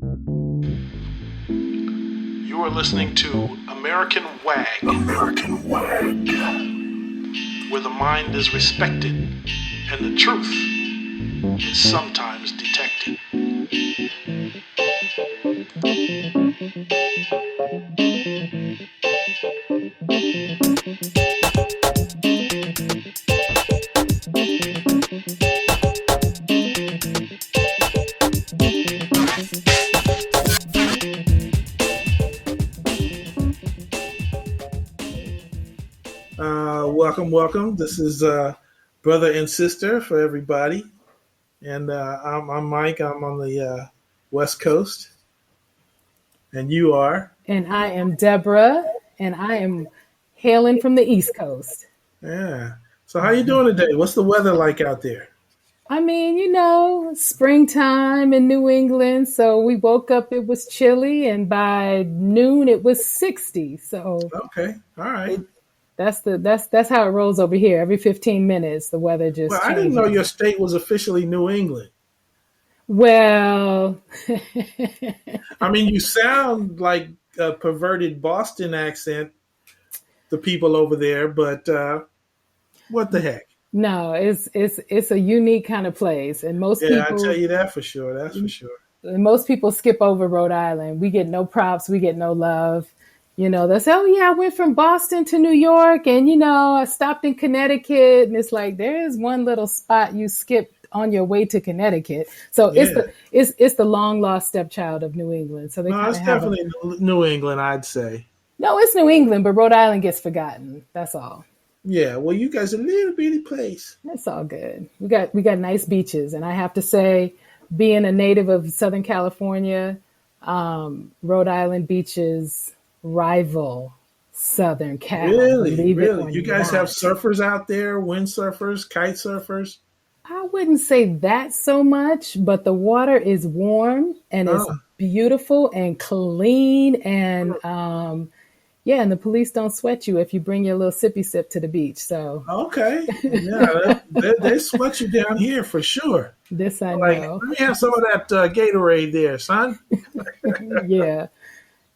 You are listening to American Wag, where the mind is respected and the truth is sometimes detected. Welcome. This is brother and sister for everybody, and I'm Mike. I'm on the West Coast, and you are. And I am Deborah, and I am hailing from the East Coast. Yeah. So how you doing today? What's the weather like out there? I mean, springtime in New England. So we woke up, it was chilly, and by noon it was 60. So Okay. All right. it, that's how it rolls over here. Every 15 minutes, the weather Well, just I didn't know changes. your state was officially New England. Well, I mean, you sound like a perverted Boston accent, the people over there, but what the heck? no, it's a unique kind of place, and Yeah, I tell you that for sure. That's for sure. most people skip over Rhode Island. We get no props. We get no love. They say, oh, yeah, I went from Boston to New York and, I stopped in Connecticut. And it's like, there is one little spot you skipped on your way to Connecticut. So Yeah. it's the long lost stepchild of New England. So they No, kind it's of have definitely New England, I'd say. no, it's New England, but Rhode Island gets forgotten. That's all. Yeah, well, you guys are a little bitty place. It's all good. We got nice beaches. And I have to say, being a native of Southern California, Rhode Island beaches rival Southern Cal, Really, believe it really. or You guys have not. surfers out there, windsurfers, kite surfers. I wouldn't say that so much, but the water is warm and it's Oh, beautiful and clean. And yeah, and the police don't sweat you if you bring your little sippy sip to the beach. So okay. Yeah, they sweat you down here for sure. this I Like, know. let me have some of that Gatorade there, son. Yeah,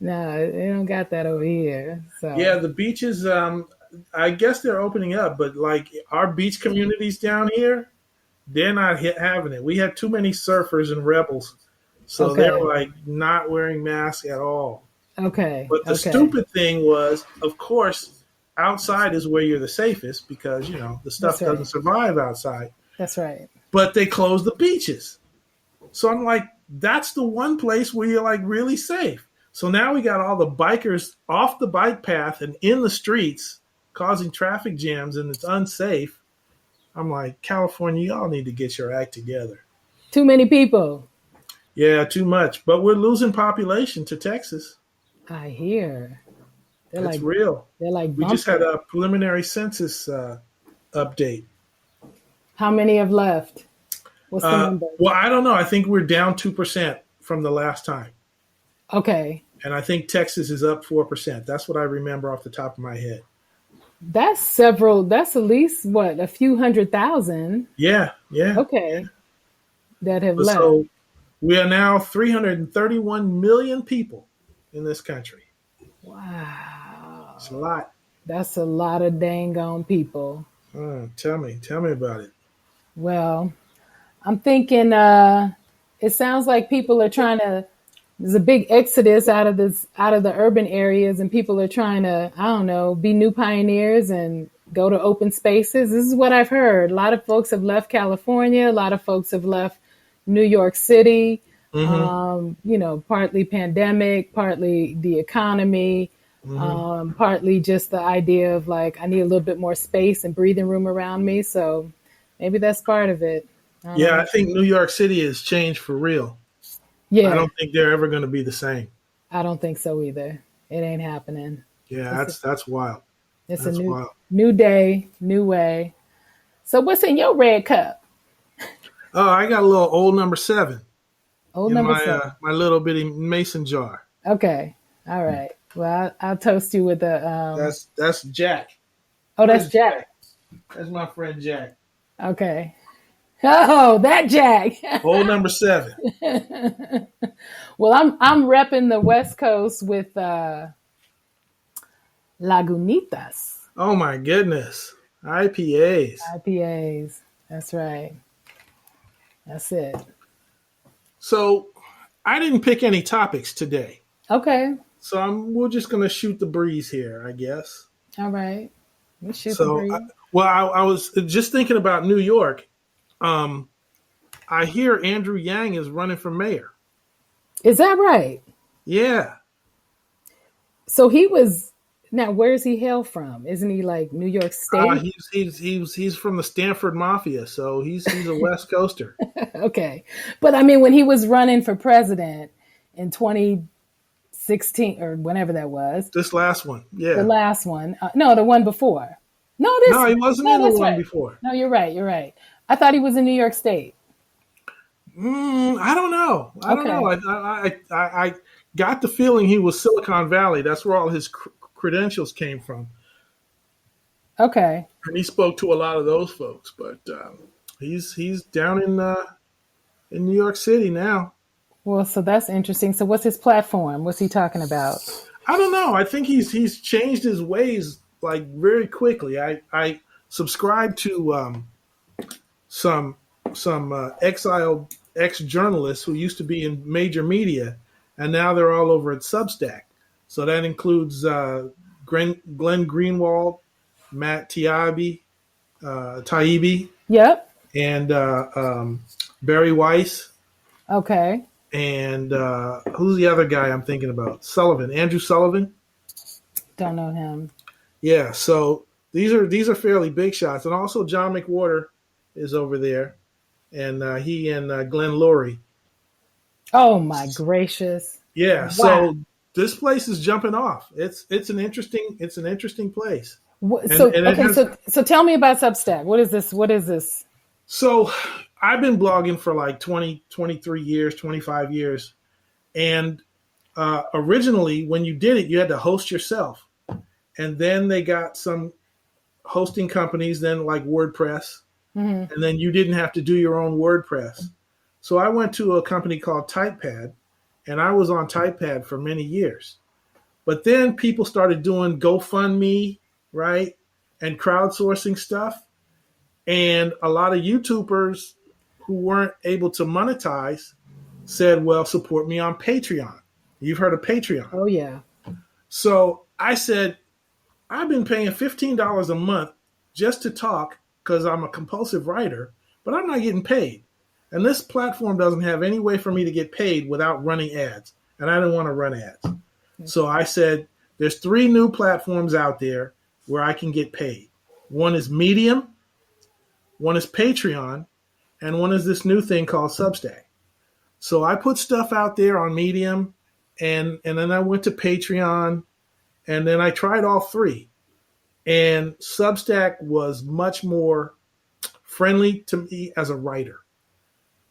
no, they don't got that over here. Yeah, So the beaches, I guess they're opening up, but like our beach communities down here, they're not having it. We had too many surfers and rebels. So they're okay, like not wearing masks at all. okay, But the okay. stupid thing was, of course, outside is where you're the safest because, the That's stuff doesn't right. survive outside. That's right. But they closed the beaches. So I'm like, that's the one place where you're like really safe. So now we got all the bikers off the bike path and in the streets causing traffic jams and it's unsafe. I'm like, California, y'all need to get your act together. Too many people. Yeah, too much. But we're losing population to Texas. I hear they're It's like real. they're like We just had bumping. a preliminary census update. How many have left? What's the number? Well, I don't know. I think we're down 2% from the last time. Okay. And I think Texas is up 4%. That's what I remember off the top of my head. That's at least what, a few 100,000. Yeah, yeah. Okay. That have left. So we are now 331 million people in this country. It's a Wow. lot. That's a lot of dang on people. Tell me about it. Well, I'm thinking it sounds like people are trying to there's a big exodus out of the urban areas and people are trying to, I don't know, be new pioneers and go to open spaces. This is what I've heard. A lot of folks have left California, a lot of folks have left New York City. Hmm. Partly pandemic, partly the economy, Hmm. partly just the idea of like I need a little bit more space and breathing room around me. So maybe that's part of it. I don't Yeah, I know. think New York City has changed for real. I Yeah, don't think they're ever going to be the same. I don't think so either. It ain't happening. Yeah, It's a, that's wild. it's a That's new wild. new day, new way. So what's in your red cup? Oh, I got a little old number 7 Old in number my seven. my little bitty mason jar. Okay, all right. Well, I'll toast you with the. That's Jack. Oh, that's Where's Jack? Jack. That's my friend Jack. Okay. Oh, that Jack. Old number 7. Well, I'm repping the West Coast with Lagunitas Oh my goodness. IPAs. IPAs. That's right. That's it. So I didn't pick any topics today. Okay. So we're just going to shoot the breeze here, I guess. All right. We shoot the So, breeze. I was just thinking about New York. Um, I hear Andrew Yang is running for mayor. Is that right? Yeah. So he was. Now, where is he hail from? Isn't he like New York State? He's from the Stanford Mafia, so he's a West Coaster. Okay. But I mean, when he was running for president in 2016 or whenever that was, This last one, the yeah. last one, no, the one before. No, this No, he one. wasn't No, in the that's one right. before. No, you're right. You're right. I thought he was in New York State. I don't know. I don't know. Okay. I got the feeling he was Silicon Valley. That's where all his credentials came from, Okay. and he spoke to a lot of those folks. But he's down in New York City now. Well, so that's interesting. So what's his platform? What's he talking about? I don't know. I think he's changed his ways like very quickly. I subscribe to some exiled ex journalists who used to be in major media, and now they're all over at Substack. So that includes Glenn Greenwald, Matt Taibbi, Yep. and Barry Weiss, Okay. and who's the other guy I'm thinking about? Sullivan, Andrew Sullivan. Don't know him. Yeah, so these are fairly big shots, and also John McWhorter is over there, and he and Glenn Lurie. Oh my gracious. Yeah, Wow. so this place is jumping off. It's an interesting place, So and it okay, has. so tell me about Substack. What is this? What is this? So I've been blogging for like 20, 23 years, 25 years, and originally when you did it, you had to host yourself, and then they got some hosting companies, then like WordPress, Mm-hmm. and then you didn't have to do your own WordPress. So I went to a company called TypePad, and I was on TypePad for many years. But then people started doing GoFundMe, right, and crowdsourcing stuff, and a lot of YouTubers who weren't able to monetize said, "Well, support me on Patreon." You've heard of Patreon. Oh yeah. So I said, I've been paying $15 a month just to talk because I'm a compulsive writer, but I'm not getting paid. And this platform doesn't have any way for me to get paid without running ads. And I didn't want to run ads. So I said, there's 3 new platforms out there where I can get paid. One is Medium, one is Patreon, and one is this new thing called Substack. So I put stuff out there on Medium, and then I went to Patreon, and then I tried all 3. And Substack was much more friendly to me as a writer.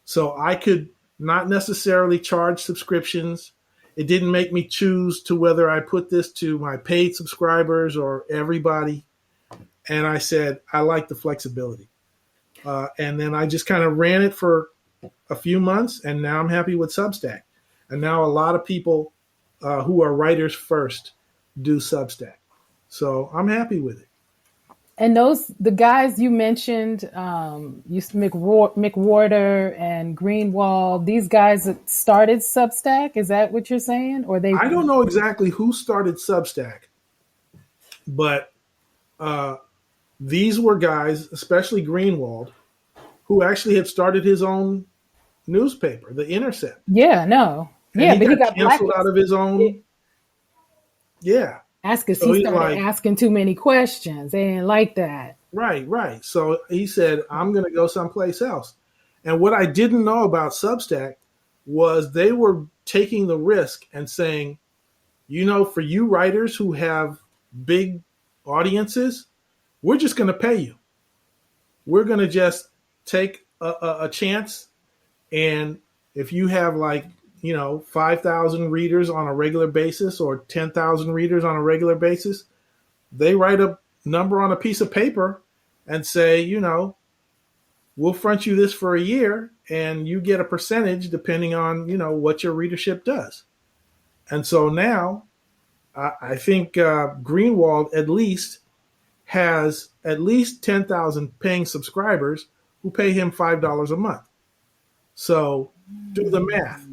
So I could not necessarily charge subscriptions. It didn't make me choose to whether I put this to my paid subscribers or everybody. And I said, I like the flexibility. And then I just kind of ran it for a few months, and now I'm happy with Substack. And now a lot of people who are writers first do Substack. So I'm happy with it. And the guys you mentioned, McWhorter and Greenwald, these guys that started Substack. Is that what you're saying? Or they? I don't know exactly who started Substack, but these were guys, especially Greenwald, who actually had started his own newspaper, The Intercept. Yeah, no, And yeah, but he got got canceled out of blacklisted. his own. Yeah. Because So he he's started like, asking too many questions. They didn't like that. right. So he said, I'm going to go someplace else. And what I didn't know about Substack was they were taking the risk and saying, for you writers who have big audiences, we're just going to pay you. We're going to just take a chance. And if you have 5,000 readers on a regular basis or 10,000 readers on a regular basis, they write a number on a piece of paper and say, we'll front you this for a year, and you get a percentage depending on what your readership does. And so now I think Greenwald at least has at least 10,000 paying subscribers who pay him $5 a month. So do the math.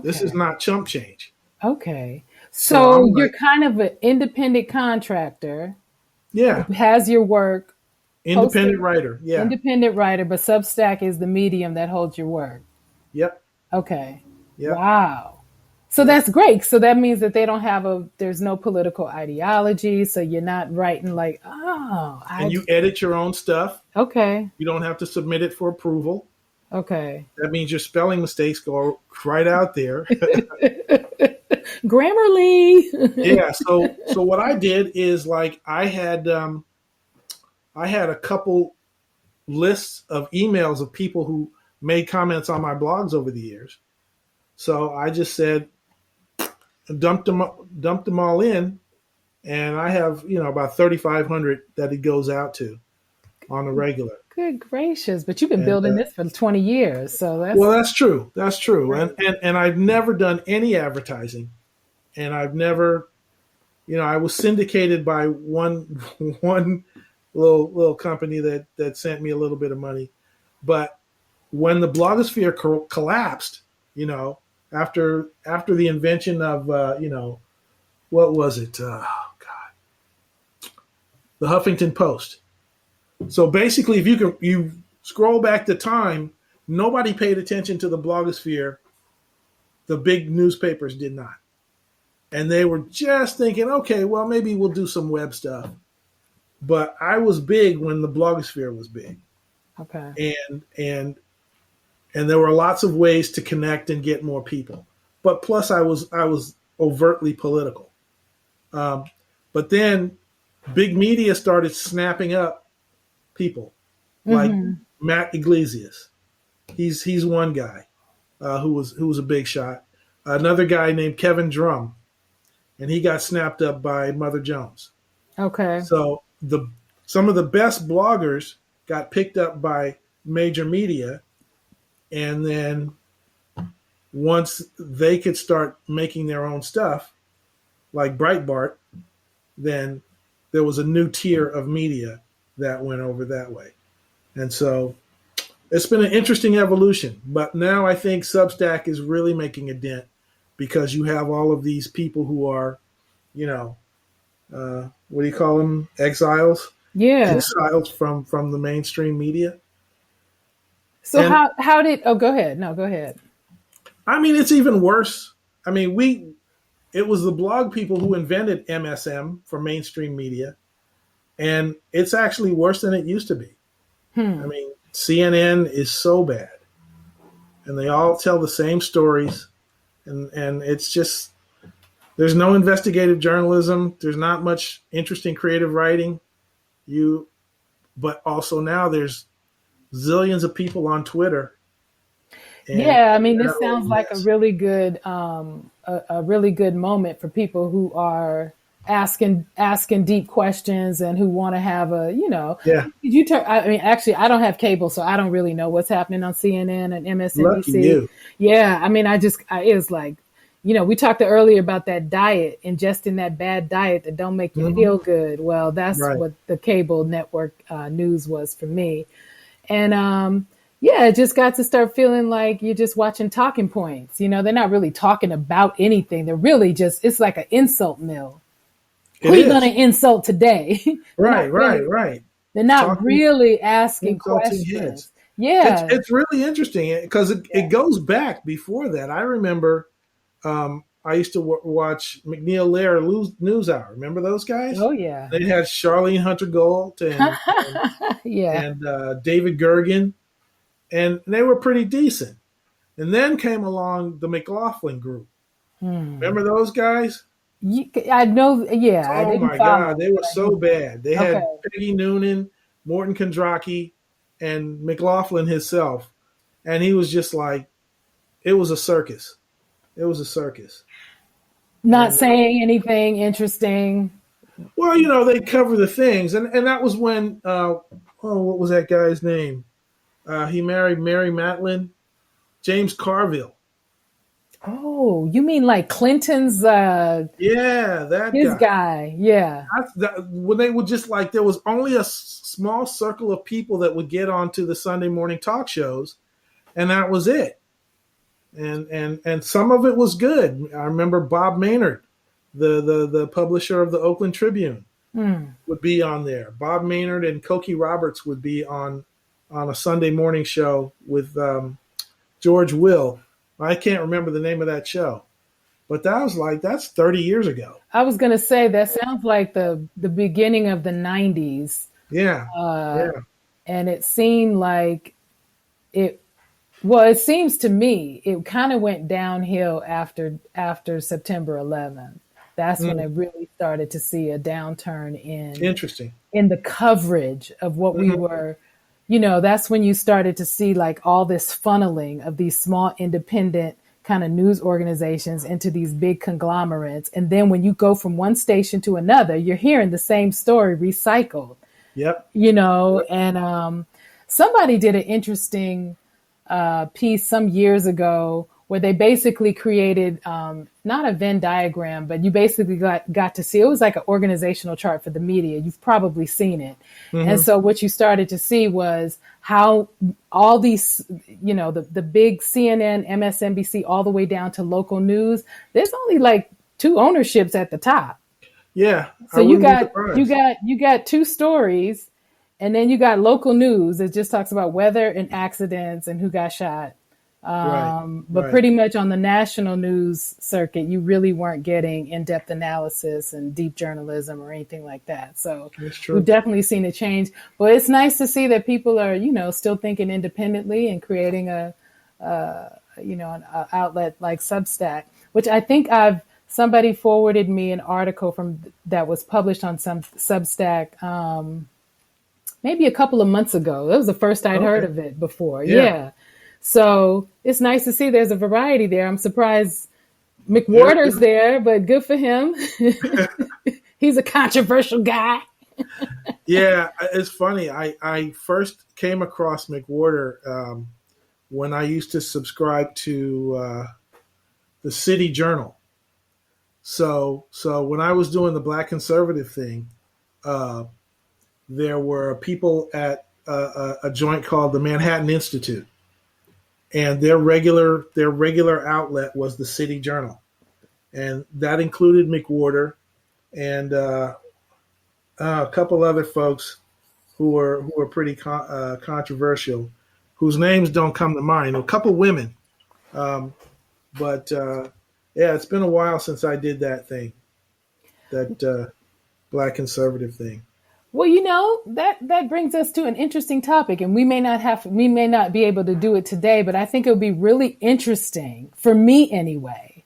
This is Okay. not chump change. Okay. So So I'm you're like, kind of an independent contractor yeah, who has your work posted, independent writer. Yeah, independent writer, but Substack is the medium that holds your work. yep, Okay. yep, Wow. So yep. that's great. So that means that they don't have there's no political ideology. So you're not writing like, oh, And you edit your own stuff. okay. You don't have to submit it for approval. Okay. That means your spelling mistakes go right out there. Grammarly. Yeah. So what I did is like I had a couple lists of emails of people who made comments on my blogs over the years. So I just said dumped them all in, and I have about 3,500 that it goes out to on the regular. Good gracious. But you've been And building this for 20 years. So well, that's that's true. That's true. great. And I've never done any advertising, and I've never, I was syndicated by one little company that sent me a little bit of money, but when the blogosphere collapsed, after the invention of what was it? God, the Huffington Post. So basically, if you scroll back the time, nobody paid attention to the blogosphere. The big newspapers did not, and they were just thinking, okay, well maybe we'll do some web stuff. But I was big when the blogosphere was big, Okay. and there were lots of ways to connect and get more people. But plus, I was overtly political. But then big media started snapping up people like Mm-hmm. Matt Iglesias. He's one guy who was a big shot. Another guy named Kevin Drum, and he got snapped up by Mother Jones. Okay. So some of the best bloggers got picked up by major media, and then once they could start making their own stuff, like Breitbart, then there was a new tier of media that went over that way. And so it's been an interesting evolution. But now I think Substack is really making a dent because you have all of these people who are, what do you call them? Exiles? Yeah. Exiles from the mainstream media. So And how did go ahead. No, go ahead. I mean, it's even worse. I mean, it was the blog people who invented MSM for mainstream media, and it's actually worse than it used to be. I Hmm. mean, CNN is so bad, and they all tell the same stories, and it's just there's no investigative journalism. There's not much interesting creative writing. But also now there's zillions of people on Twitter, and Yeah, I mean, that this old sounds like a mess. really good, a really good moment for people who are asking deep questions and who want to have Yeah, you turn. I mean, actually, I don't have cable, so I don't really know what's happening on CNN and lucky MSNBC. you. Yeah, I mean, it was like, we talked earlier about that diet, ingesting that bad diet that don't make you Hmm. feel good. Well, that's Right. what the cable network news was for me. And yeah, it just got to start feeling like you're just watching talking points. They're not really talking about anything. They're really it's like an insult mill. Who It are you going to is. insult today? they're not Right, really, right, right. they're not Talking, really asking insulting questions. heads. It's Yeah. it's really interesting because it Yeah. goes back before that. I remember I used to watch McNeil Lehrer News Hour. Remember those guys? Oh, yeah. They had Charlene Hunter Gold Yeah. and David Gergen, and they were pretty decent. And then came along the McLaughlin group. Hmm. Remember those guys? I know. Yeah, I Oh didn't my God, follow, they were but I do. so bad. They Okay. had Peggy Noonan, Morton Kondraki, and McLaughlin himself, and he was just like, it was a circus. It was a circus. Not And saying anything interesting. well, they cover the things, and that was when oh, what was that guy's name? He married Mary Matlin. James Carville. Oh, you mean like Clinton's Yeah, that his guy. guy? Yeah. When they would just like, there was only a small circle of people that would get onto the Sunday morning talk shows, and that was it. And some of it was good. I remember Bob Maynard, the publisher of the Oakland Tribune, Hmm. would be on there. Bob Maynard and Cokie Roberts would be on a Sunday morning show with George Will. I can't remember the name of that show, but that's 30 years ago. I was gonna say that sounds like the beginning of the '90s, Yeah, uh, yeah. and it seemed like it. Well, it seems to me it kind of went downhill after September 11th. That's when I Mm, really started to see a downturn interesting. in the coverage of what we Hmm. were. That's when you started to see like all this funneling of these small independent kind of news organizations into these big conglomerates. And then when you go from one station to another, you're hearing the same story recycled, Yep. and somebody did an interesting piece some years ago where they basically created not a Venn diagram, but you basically got to see it was like an organizational chart for the media. You've probably seen it. And Hmm. so what you started to see was how all these, the big CNN, MSNBC, all the way down to local news, there's only like two ownerships at the top. Yeah, So I wouldn't be surprised. you got two stories, and then you got local news that just talks about weather and accidents and who got shot. Right, But right. pretty much on the national news circuit, you really weren't getting in-depth analysis and deep journalism or anything like that. So That's we've true. definitely seen a change. But it's nice to see that people are, still thinking independently and creating an outlet like Substack, which I think somebody forwarded me an article from that was published on some Substack maybe a couple of months ago. That was the first I'd heard Okay. of it before. Yeah. Yeah. So it's nice to see there's a variety there. I'm surprised There, McWhorter's there, but good for him. He's a controversial guy. yeah, it's funny. I first came across McWhorter when I used to subscribe to the City Journal. So when I was doing the Black conservative thing, uh, there were people at a joint called the Manhattan Institute, and their regular outlet was the City Journal, and that included McWhorter and a couple other folks who were pretty controversial, whose names don't come to mind. A couple women, um, but yeah, it's been a while since I did that thing, that Black conservative thing. Well, that brings us to an interesting topic, and we may not be able to do it today, but I think it would be really interesting for me anyway,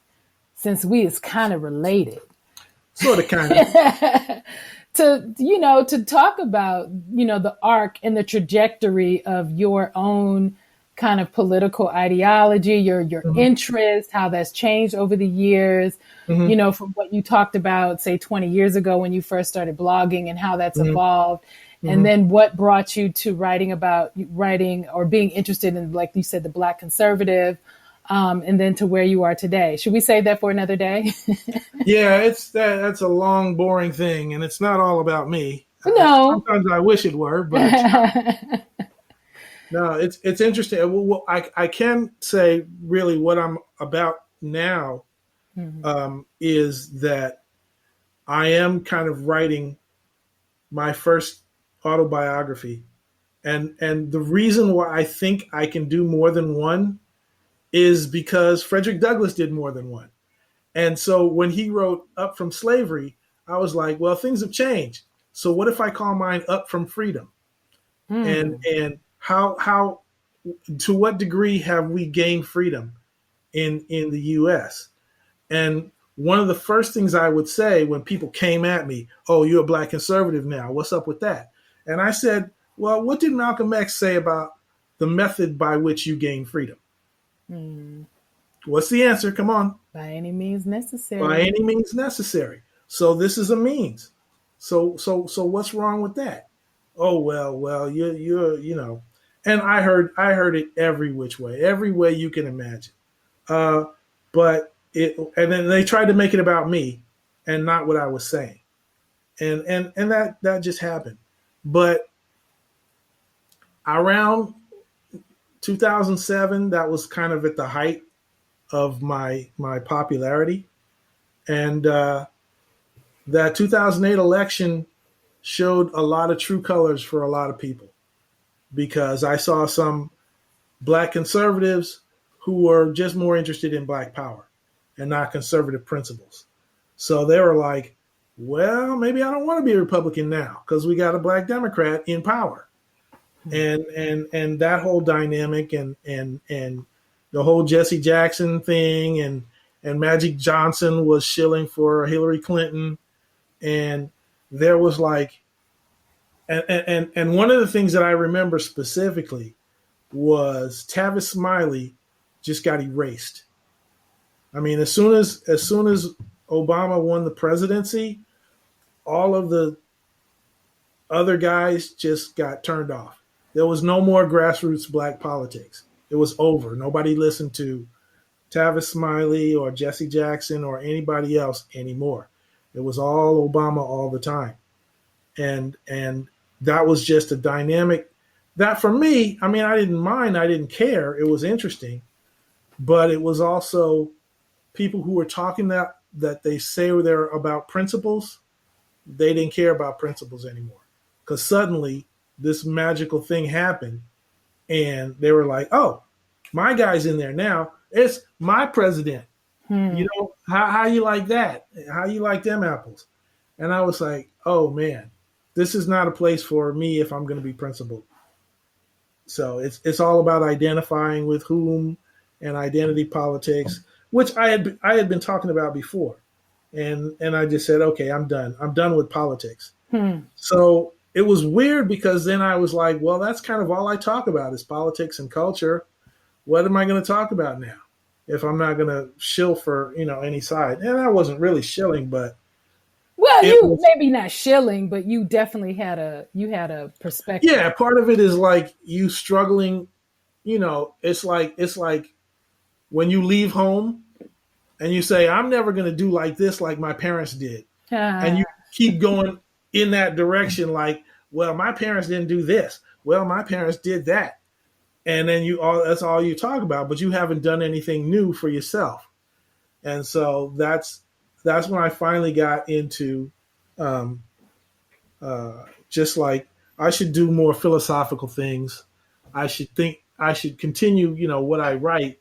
since we is kind of related, Sort of, kind of. to talk about, the arc and the trajectory of your own kind of political ideology, your Hmm. interest, how that's changed over the years, Hmm. from what you talked about, say 20 years ago when you first started blogging and how that's Hmm. evolved. And Hmm. then what brought you to writing or being interested in, like you said, the Black conservative, and then to where you are today. Should we save that for another day? Yeah, that's a long, boring thing, and it's not all about me. No. Sometimes I wish it were, but no, it's interesting. Well, I can say really what I'm about now is that I am kind of writing my first autobiography, and the reason why I think I can do more than one is because Frederick Douglass did more than one. And so when he wrote Up from Slavery, I was like, well, things have changed. So what if I call mine Up from Freedom? And how to what degree have we gained freedom in the US? And one of the first things I would say when people came at me, oh, you're a Black conservative now. What's up with that? And I said, well, what did Malcolm X say about the method by which you gain freedom? What's the answer? Come on. By any means By necessary. any means necessary. So this is a means. So what's wrong with that? Oh, well, you're. and I heard it every which way you can imagine. Uh, but and then they tried to make it about me and not what I was saying, and that just happened. But around 2007, that was kind of at the height of my popularity, and that 2008 election showed a lot of true colors for a lot of people because I saw some black conservatives who were just more interested in black power and not conservative principles. So they were like, well, maybe I don't want to be a Republican now because we got a black Democrat in power. And that whole dynamic and the whole Jesse Jackson thing and Magic Johnson was shilling for Hillary Clinton. And there was like and one of the things that I remember specifically was Tavis Smiley just got erased. I mean, as soon as Obama won the presidency, all of the other guys just got turned off. There was no more grassroots black politics. It was over. Nobody listened to Tavis Smiley or Jesse Jackson or anybody else anymore. It was all Obama all the time. And that was just a dynamic that for me, I mean, I didn't mind, I didn't care. It was interesting, but it was also people who were talking that they say they're about principles. They didn't care about principles anymore because suddenly this magical thing happened, and they were like, "Oh, my guy's in there now. It's my president." You know, how you like that? How you like them apples? And I was like, "Oh man, this is not a place for me if I'm going to be principled." So it's all about identifying with whom and identity politics, which I had been talking about before, and I just said, okay, I'm done. I'm done with politics. So it was weird because then I was like, well, that's kind of all I talk about is politics and culture. What am I going to talk about now if I'm not going to shill for any side? And I wasn't really shilling, but Well, it you was. maybe not shilling, but you definitely had a perspective. Yeah, part of it is like you struggling. It's like when you leave home and you say, I'm never going to do like this like my parents did. And you keep going in that direction like, well, my parents didn't do this. Well, my parents did that. And then that's all you talk about, but you haven't done anything new for yourself. And so that's when I finally got into um, just like I should do more philosophical things. I should continue, what I write.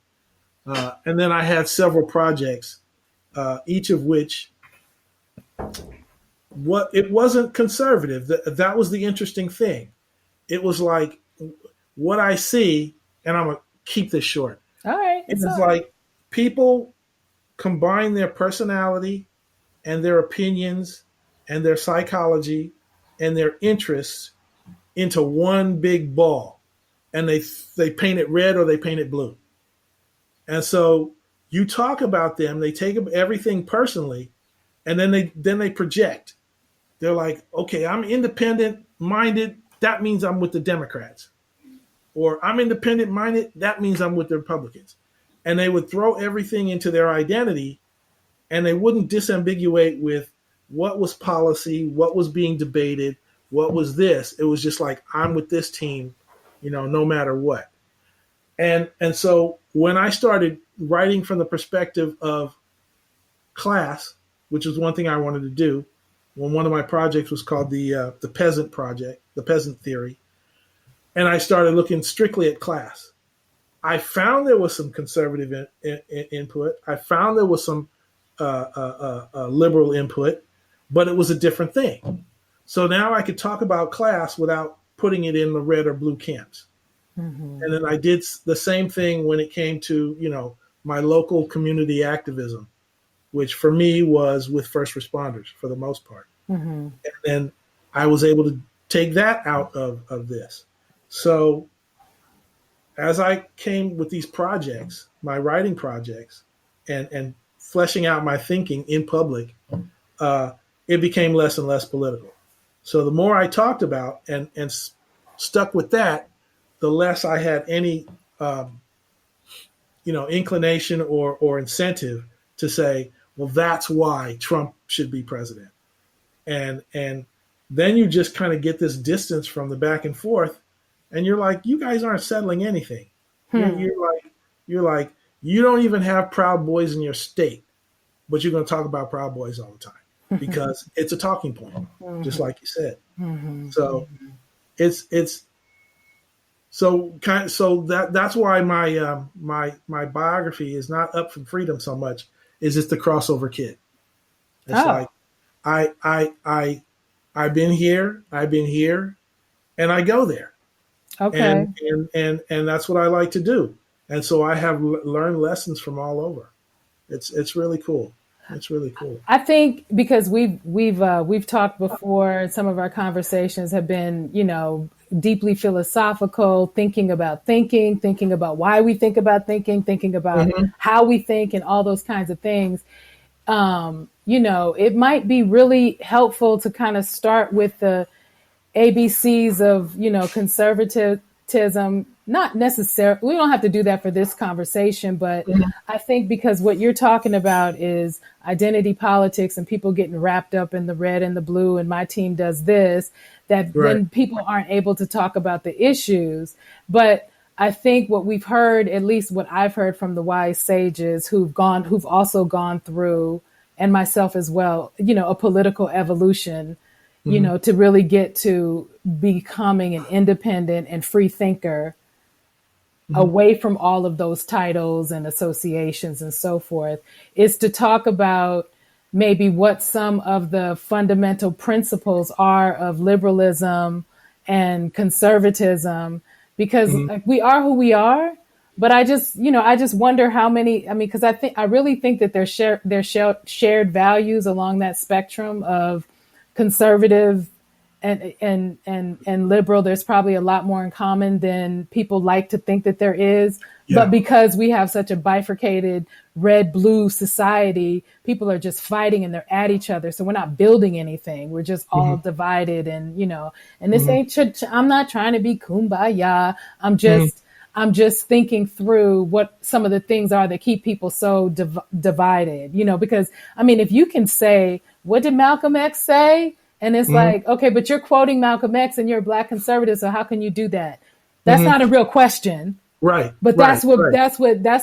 And then I had several projects, each of which it wasn't conservative. That was the interesting thing. It was like what I see, and I'm gonna keep this short. All right, It it's was all right. like people combine their personality and their opinions and their psychology and their interests into one big ball, and they paint it red or they paint it blue. And so you talk about them, they take everything personally, and then they project. They're like, okay, I'm independent minded. That means I'm with the Democrats. Or I'm independent minded. That means I'm with the Republicans. And they would throw everything into their identity, and they wouldn't disambiguate with what was policy, what was being debated, what was this. It was just like, I'm with this team, no matter what. And so when I started writing from the perspective of class, which was one thing I wanted to do, when one of my projects was called the Peasant Project, the Peasant Theory, and I started looking strictly at class. I found there was some conservative input. I found there was some liberal input, but it was a different thing. So now I could talk about class without putting it in the red or blue camps. And then I did the same thing when it came to, my local community activism, which for me was with first responders for the most part. And then I was able to take that out of this. So as I came with these projects, my writing projects, and fleshing out my thinking in public, it became less and less political. So the more I talked about and stuck with that, the less I had any, inclination or incentive to say, well, that's why Trump should be president. And then you just kind of get this distance from the back and forth, and you're like, you guys aren't settling anything. You're like, you don't even have Proud Boys in your state, but you're going to talk about Proud Boys all the time because it's a talking point, just like you said. So it's so that's why my biography is not Up from Freedom so much. Is it's the crossover kid. It's like I've been here, and I go there. Okay. And that's what I like to do. And so I have learned lessons from all over. It's really cool. It's really cool. I think because we've talked before, some of our conversations have been, deeply philosophical, thinking about why we think about thinking about how we think and all those kinds of things. It might be really helpful to kind of start with the ABCs of, conservatism. Not necessarily, we don't have to do that for this conversation, but I think because what you're talking about is identity politics and people getting wrapped up in the red and the blue and my team does this, that then people aren't able to talk about the issues. But I think what we've heard, at least what I've heard from the wise sages who've also gone through, and myself as well, a political evolution, to really get to becoming an independent and free thinker away from all of those titles and associations and so forth, is to talk about maybe what some of the fundamental principles are of liberalism and conservatism, because like, we are who we are. But I just wonder how many, because I really think that there's shared values along that spectrum of conservative and liberal. There's probably a lot more in common than people like to think that there is. Yeah. But because we have such a bifurcated red-blue society, people are just fighting and they're at each other. So we're not building anything. We're just all divided and this ain't, I'm not trying to be kumbaya. I'm just thinking through what some of the things are that keep people so divided, because if you can say, what did Malcolm X say? And it's like, okay, but you're quoting Malcolm X and you're a Black conservative. So how can you do that? That's not a real question. Right. But that's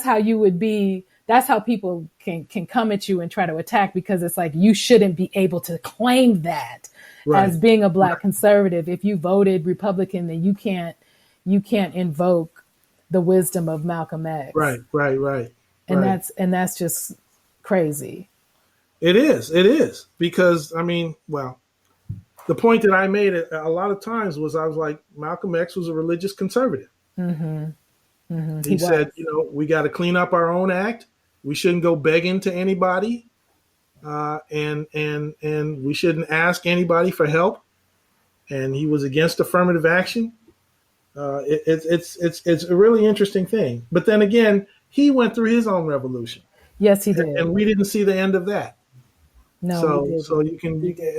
how you would be. That's how people can come at you and try to attack, because it's like, you shouldn't be able to claim that as being a Black conservative. If you voted Republican, then you can't invoke the wisdom of Malcolm X. Right. And that's just crazy. It is because the point that I made a lot of times was, I was like, Malcolm X was a religious conservative. He said, we got to clean up our own act. We shouldn't go begging to anybody, and we shouldn't ask anybody for help. And he was against affirmative action. It's a really interesting thing. But then again, he went through his own revolution. Yes, he did. And we didn't see the end of that. No, so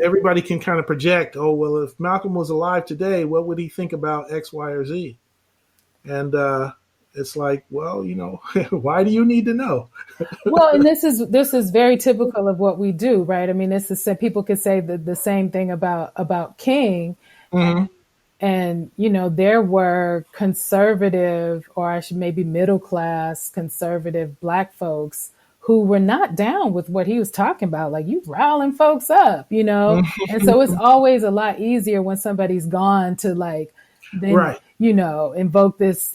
everybody can kind of project, oh, well, if Malcolm was alive today, what would he think about X, Y, or Z? And it's like, well, why do you need to know? Well, and this is very typical of what we do, right? This is, people could say the same thing about King. And, there were conservative, or I should maybe middle class conservative Black folks who were not down with what he was talking about. Like, you riling folks up, And so it's always a lot easier when somebody's gone to then, invoke this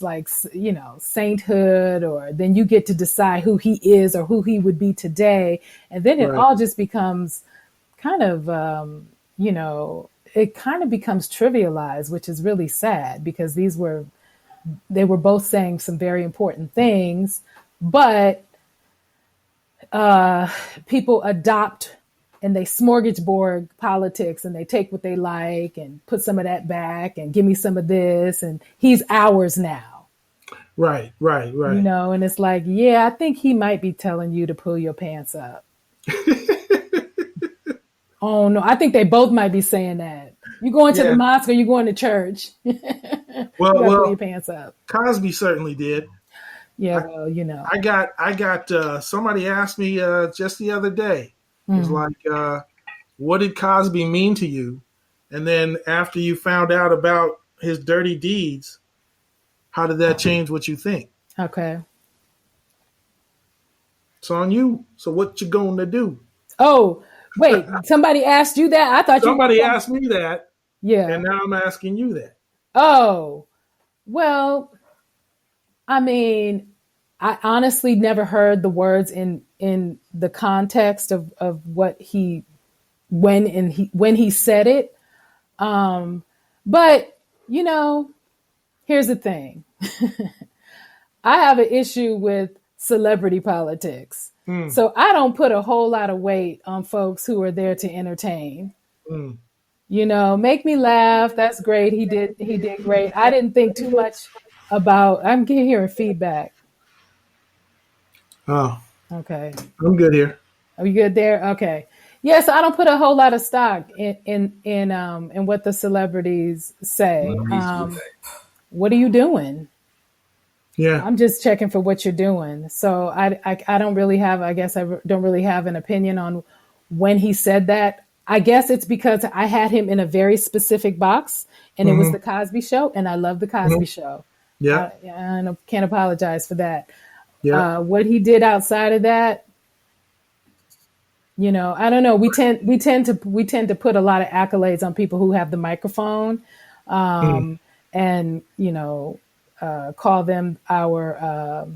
sainthood, or then you get to decide who he is or who he would be today. And then it all just becomes kind of, it kind of becomes trivialized, which is really sad, because they were both saying some very important things, but people adopt and they smorgasbord politics, and they take what they like and put some of that back and give me some of this, and he's ours now. Right. And it's like, yeah, I think he might be telling you to pull your pants up. Oh no, I think they both might be saying that. You going to the mosque or you going to church? You Well, gotta pull your well, pants up. Cosby certainly did. Yeah, I, well, you know. I got. Somebody asked me just the other day. It was Mm, like, what did Cosby mean to you? And then after you found out about his dirty deeds, how did that change what you think? okay. It's on you. So what you gonna do? Oh, wait. Somebody asked you that? I thought you. Somebody asked me that, and Yeah. now I'm asking you that. Oh, well, I mean, I honestly never heard the words in the context of what he when he said it. Um, but you know, here's the thing. I have an issue with celebrity politics. Mm, So I don't put a whole lot of weight on folks who are there to entertain. mm. You know, make me laugh. That's great. He did great. I didn't think too much about I'm hearing feedback. Oh, Okay. I'm good here. Are you good there? Okay. Yes, I don't put a whole lot of stock in what the celebrities say. What are you doing? Yeah. I'm just checking for what you're doing. So I don't really have, I guess I don't really have an opinion on when he said that. I guess it's because I had him in a very specific box and it was Mm-hmm. the Cosby Show and I love the Cosby Mm-hmm. Show. Yeah. I can't apologize for that. Yeah. What he did outside of that, I don't know. We tend to put a lot of accolades on people who have the microphone, Mm-hmm. and call them our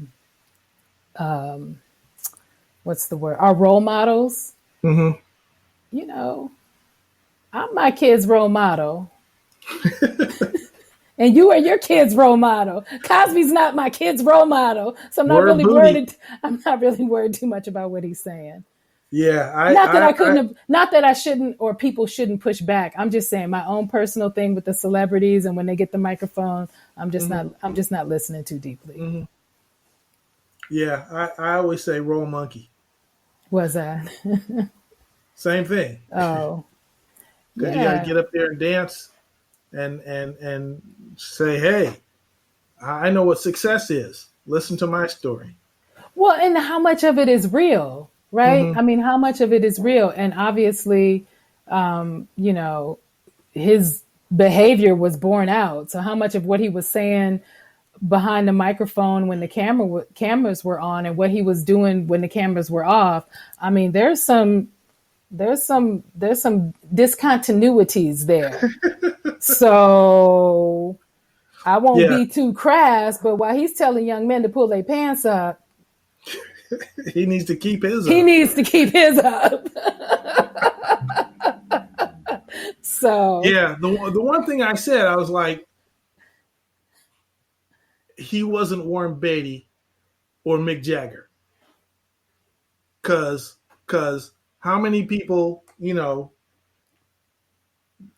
what's the word? Our role models. Mm-hmm. You know, I'm my kid's role model, and you are your kid's role model. Cosby's not my kid's role model, so I'm not Word really booty. worried. I'm not really worried too much about what he's saying. Yeah. Not that I couldn't have, not that I shouldn't or people shouldn't push back. I'm just saying my own personal thing with the celebrities and when they get the microphone, Mm-hmm. I'm just not listening too deeply. Mm-hmm. Yeah. I always say roll monkey. Was that? Same thing. Oh, Because you got to yeah. get up there and dance and say, hey, I know what success is. Listen to my story. Well, and how much of it is real, right? Mm-hmm. I mean, how much of it is real? And obviously, his behavior was borne out. So how much of what he was saying behind the microphone when the cameras were on and what he was doing when the cameras were off, I mean, there's some discontinuities there. So I won't Yeah. be too crass, but while he's telling young men to pull their pants up, He needs to keep his he up. needs to keep his up. So Yeah. The one thing I said, I was like, he wasn't Warren Beatty or Mick Jagger. Cause how many people,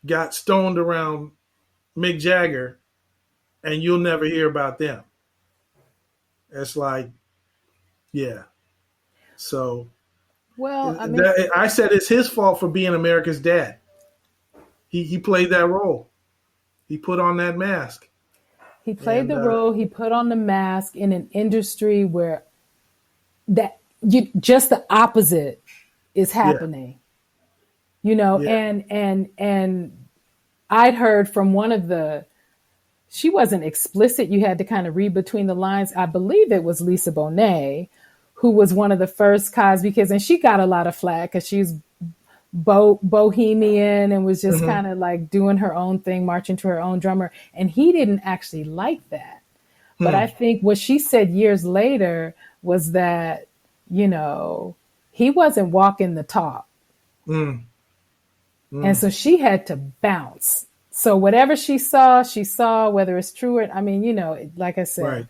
got stoned around Mick Jagger and you'll never hear about them. It's like, yeah. So well, I mean, I said it's his fault for being America's dad. He played that role. He put on that mask, he played and the role, he put on the mask in an industry where that just the opposite is yeah, happening. You know, yeah, and I'd heard from one of the she wasn't explicit. You had to kind of read between the lines. I believe it was Lisa Bonet, who was one of the first Cosby kids, and she got a lot of flack because she's bohemian and was just mm-hmm, kind of like doing her own thing, marching to her own drummer. And he didn't actually like that. But I hmm, think what she said years later was that, he wasn't walking the talk. mm, And mm. so she had to bounce. So whatever she saw, whether it's true or, I mean, like I said, Right,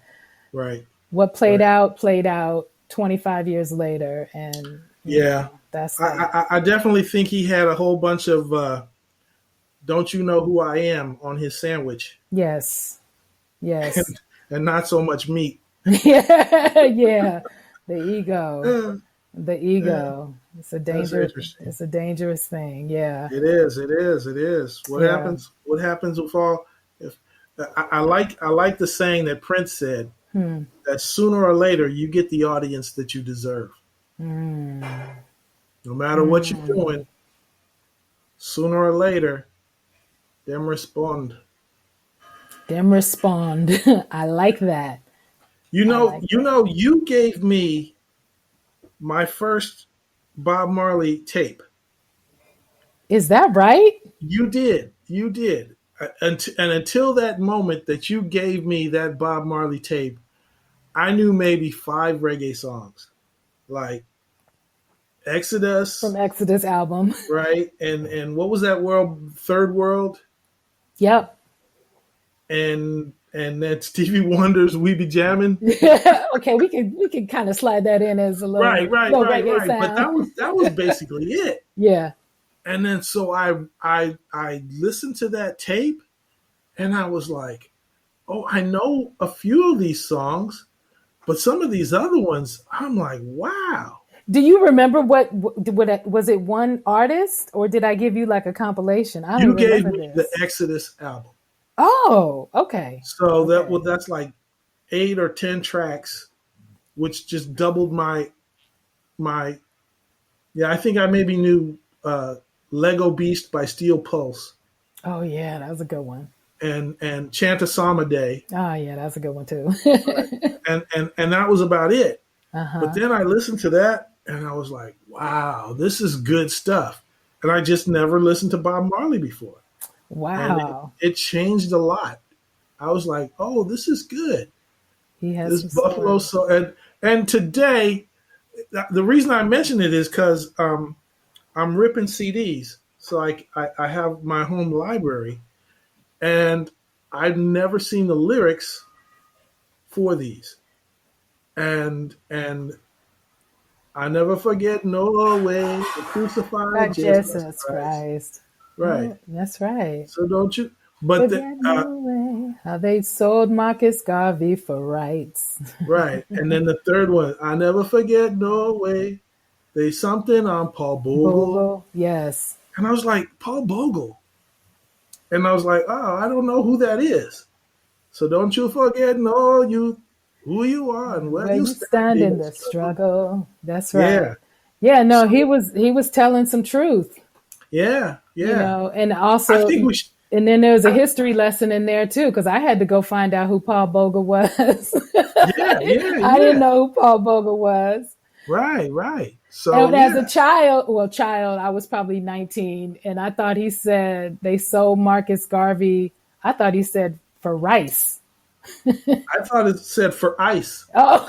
right, what right. played out 25 years later. And, Yeah, that's I, that. I definitely think he had a whole bunch of "Don't you know who I am" on his sandwich, Yes. Yes. and not so much meat. Yeah. Yeah. The ego. Uh, The yeah, ego. It's a that's dangerous, interesting. it's a dangerous thing. Yeah. It is. It is. It is. What Yeah. happens? What happens with all? If I like the saying that Prince said Hmm. that sooner or later you get the audience that you deserve. Mm. No matter what you're Mm. doing, sooner or later, them respond. Them respond. I like that. You I know, like you that. know, you gave me my first Bob Marley tape. Is that right? You did. And until that moment that you gave me that Bob Marley tape, I knew maybe five reggae songs, like From Exodus, Exodus album. right? And what was that world? Third World, Yep. and that Stevie Wonder's "We Be Jamming." Okay, we can kind of slide that in as a Right, right, little right, reggae right. But sound. that was basically it. Yeah. And then so I listened to that tape, and I was like, oh, I know a few of these songs, but some of these other ones, I'm like, wow. Do you remember what was it one artist or did I give you like a compilation? I don't You even gave remember me the this. Exodus album, Oh, okay. so Okay. that's like 8 or 10 tracks, which just doubled my. Yeah, I think I maybe knew Lego Beast by Steel Pulse Oh yeah, that was a good one. and Chanta Sama Day, Oh yeah, that's a good one too. right? And that was about it. But Uh-huh. then I listened to that and I was like, wow, this is good stuff. And I just never listened to Bob Marley before. And Wow. it changed a lot. I was like, oh, this is good. He has This some Buffalo stories. so and today the reason I mention it is because I'm ripping CDs. So I have my home library and I've never seen the lyrics for these. And I never forget no way to crucify By Jesus Jesus Christ. Christ. Right. Oh, that's right. So don't you? But Forget no way how they sold Marcus Garvey for rights. right. And then the third one, I never forget no way. There's something on Paul Bogle. Bogle, yes. And I was like, Paul Bogle. And I was like, oh, I don't know who that is. So don't you forget, no, you who you are and where Where you you stand stand in in the the struggle. struggle. That's right. Yeah. Yeah, no, So he was telling some truth, yeah, yeah. and I also think we should. and then there was a history lesson in there too, because I had to go find out who Paul Bogle was. Yeah, yeah, I didn't yeah. know who Paul Bogle was. Right, right. So And as yeah, a child, I was probably 19, and I thought he said they sold Marcus Garvey. I thought he said for rice. I thought it said for ice. Oh,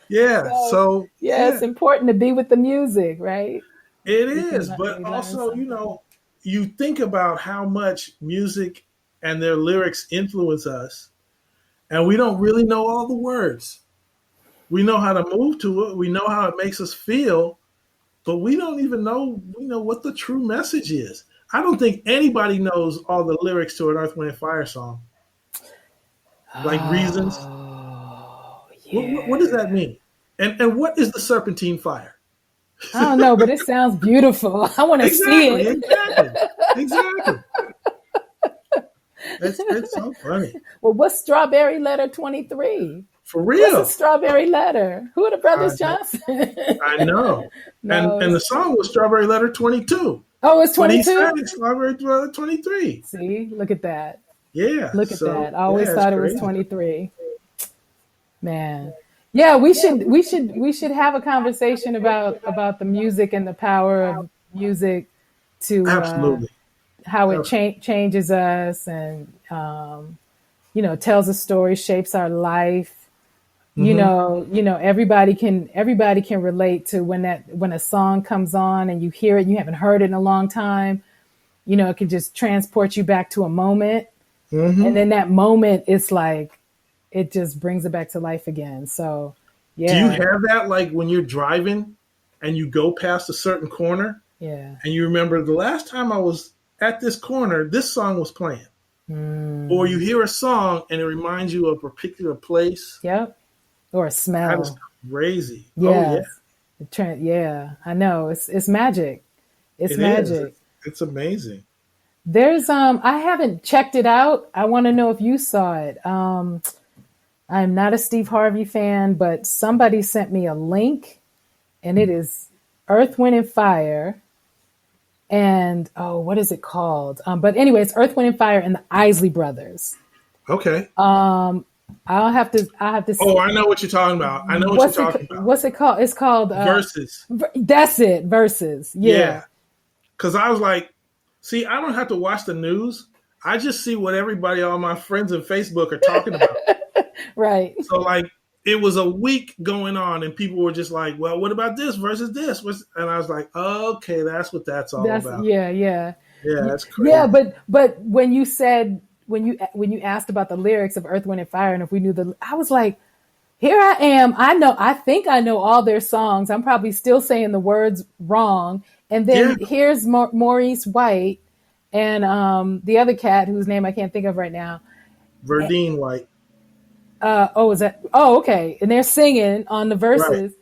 Yeah. so So yeah, yeah, it's important to be with the music, right? it We can is. But we learn also, something. you think about how much music and their lyrics influence us, and we don't really know all the words. We know how to move to it. We know how it makes us feel, but we don't even know what the true message is. I don't think anybody knows all the lyrics to an Earth, Wind, and Fire song, like Reasons. Oh, What does that yeah. mean? And what is the Serpentine Fire? I don't know, but it sounds beautiful. I want to see Exactly, it. exactly, exactly. It's so funny. Well, what's Strawberry Letter 23? For What's a real. strawberry letter? Who are the I brothers know. Johnson? I know. No, And the it's song was Strawberry Letter 22, oh, it's but he 22. sang Strawberry Letter 23. See, look at that. Yeah. Look at So that. I always yeah, it's thought it was crazy. 23. Man. Yeah, we should have a conversation about the music and the power of music to Absolutely. how it Absolutely. changes us and tells a story, shapes our life. Hmm. Everybody can relate to when a song comes on and you hear it and you haven't heard it in a long time. It can just transport you back to a moment, and Hmm. then that moment, it's like it just brings it back to life again. So Do you yeah, have that like when you're driving and you go past a certain corner yeah. and you remember the last time I was at this corner, this song was playing? Or you Mm, hear a song and it reminds you of a particular place? yep. Or a That is smell. crazy. Oh yeah, Yes. Yeah, I know. It's magic. It's it is. magic. It's amazing. There's I haven't checked it out. I want to know if you saw it. I'm not a Steve Harvey fan, but somebody sent me a link, and it is Earth, Wind, and Fire. And oh, what is it called? But anyway, it's Earth, Wind, and Fire and the Isley Brothers. Okay. I'll have to Oh, I know what you're talking about. I know what you're talking about. What's it called? It's called Versus. That's it. Versus. Yeah. Because I was like, see, I don't have to watch the news. I just see what everybody, all my friends on Facebook are talking about. Right. So like, it was a week going on, and people were just like, "Well, what about this versus this?" And I was like, "Okay, that's what that's all about." Yeah. That's crazy. Yeah, but when you said when you asked about the lyrics of Earth, Wind, and Fire, and if we knew I was like, here I am. I think I know all their songs. I'm probably still saying the words wrong. And then here's Maurice White and the other cat whose name I can't think of right now. Verdine White. Is that? Oh, okay. And they're singing on the verses,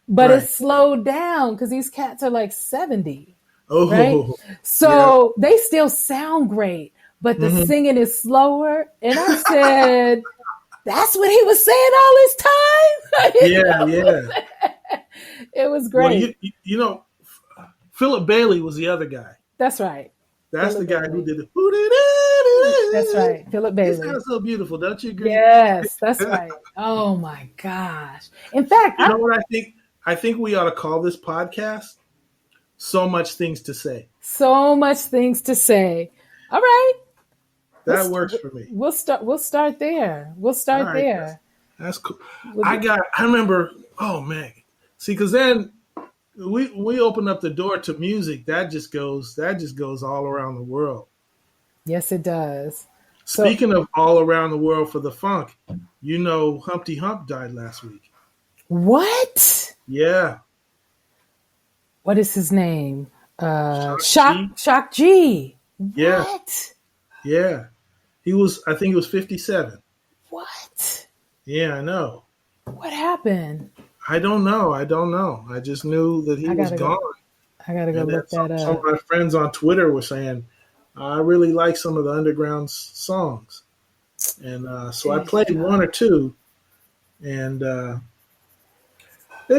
but it's slowed down because these cats are like 70. Oh, right? So they still sound great, but the singing is slower. And I said, that's what he was saying all this time. It was great. Well, you know, Philip Bailey was the other guy. That's right. That's Philip the guy Bailey. Who did it. That's right. Philip Bailey. It's kind of so beautiful, don't you agree? Yes, that's right. Oh my gosh. In fact, you know what I think? I think we ought to call this podcast So Much Things to Say. So much things to say. All right. That works for me. We'll start there. We'll start there. That's cool. I remember, oh man. See, because then we open up the door to music. That just goes all around the world. Yes, it does. Speaking of all around the world for the funk, you know Humpty Hump died last week. What? Yeah. What is his name? Shock G. Yeah. What? Yeah. I think he was 57. What? Yeah, I know. What happened? I don't know. I just knew that he was gone. I gotta go look that up. Some of my friends on Twitter were saying, I really like some of the underground songs. And so I played one or two. And it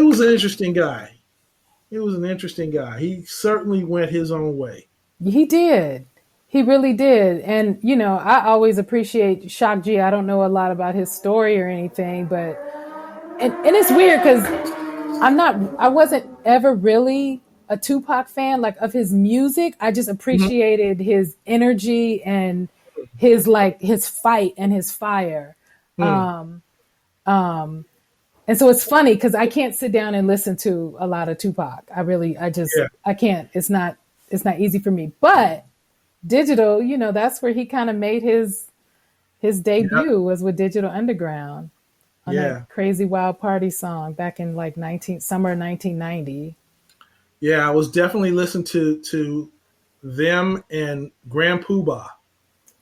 was an interesting guy. He certainly went his own way. He did. He really did. And, you know, I always appreciate Shock G. I don't know a lot about his story or anything, but, and it's weird because I wasn't ever really a Tupac fan, like of his music. I just appreciated his energy and his fight and his fire. And so it's funny because I can't sit down and listen to a lot of Tupac. I can't. It's not easy for me, but Digital, you know, that's where he kind of made his debut was with Digital Underground on that Crazy Wild Party song back in like summer 1990. Yeah, I was definitely listening to them and Grand Poobah.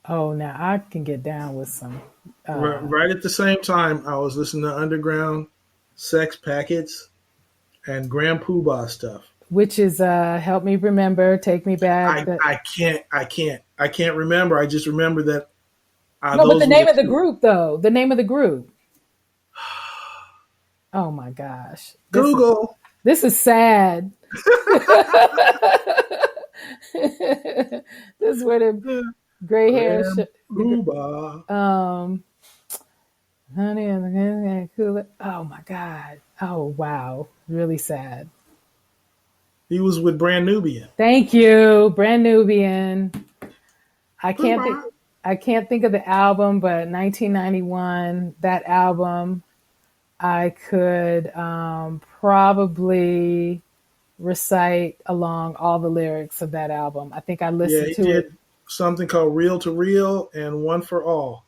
Oh, now I can get down with some. Right at the same time, I was listening to Underground, Sex Packets, and Grand Poobah stuff. Which is Help Me Remember, Take Me Back. I can't remember. I just remember that. No, but the name of the group, though. The name of the group. Oh my gosh. Google. This is sad. This is where the gray hair. Honey and cool. Oh my God. Oh wow. Really sad. He was with Brand Nubian. Thank you, Brand Nubian. I can't think of the album, but 1991, that album, I could probably recite along all the lyrics of that album. I think I listened to it. Something called Real to Real and One for All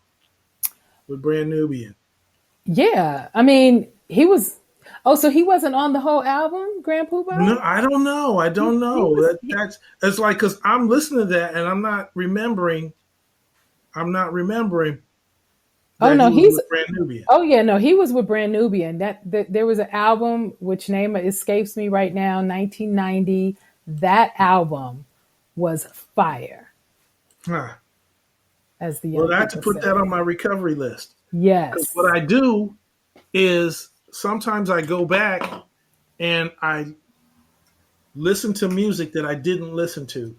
with Brand Nubian. Yeah, I mean, he was. Oh, so he wasn't on the whole album, Grand Poobah? No, I don't know. It's like because I'm listening to that and I'm not remembering. Oh no, he's with Brand Nubian. Oh yeah, no, he was with Brand Nubian. That there was an album which name escapes me right now, 1990. That album was fire. Huh. as the Well, young I have to people put that say. on my recovery list because what Yes. I do is sometimes I go back and I listen to music that I didn't listen to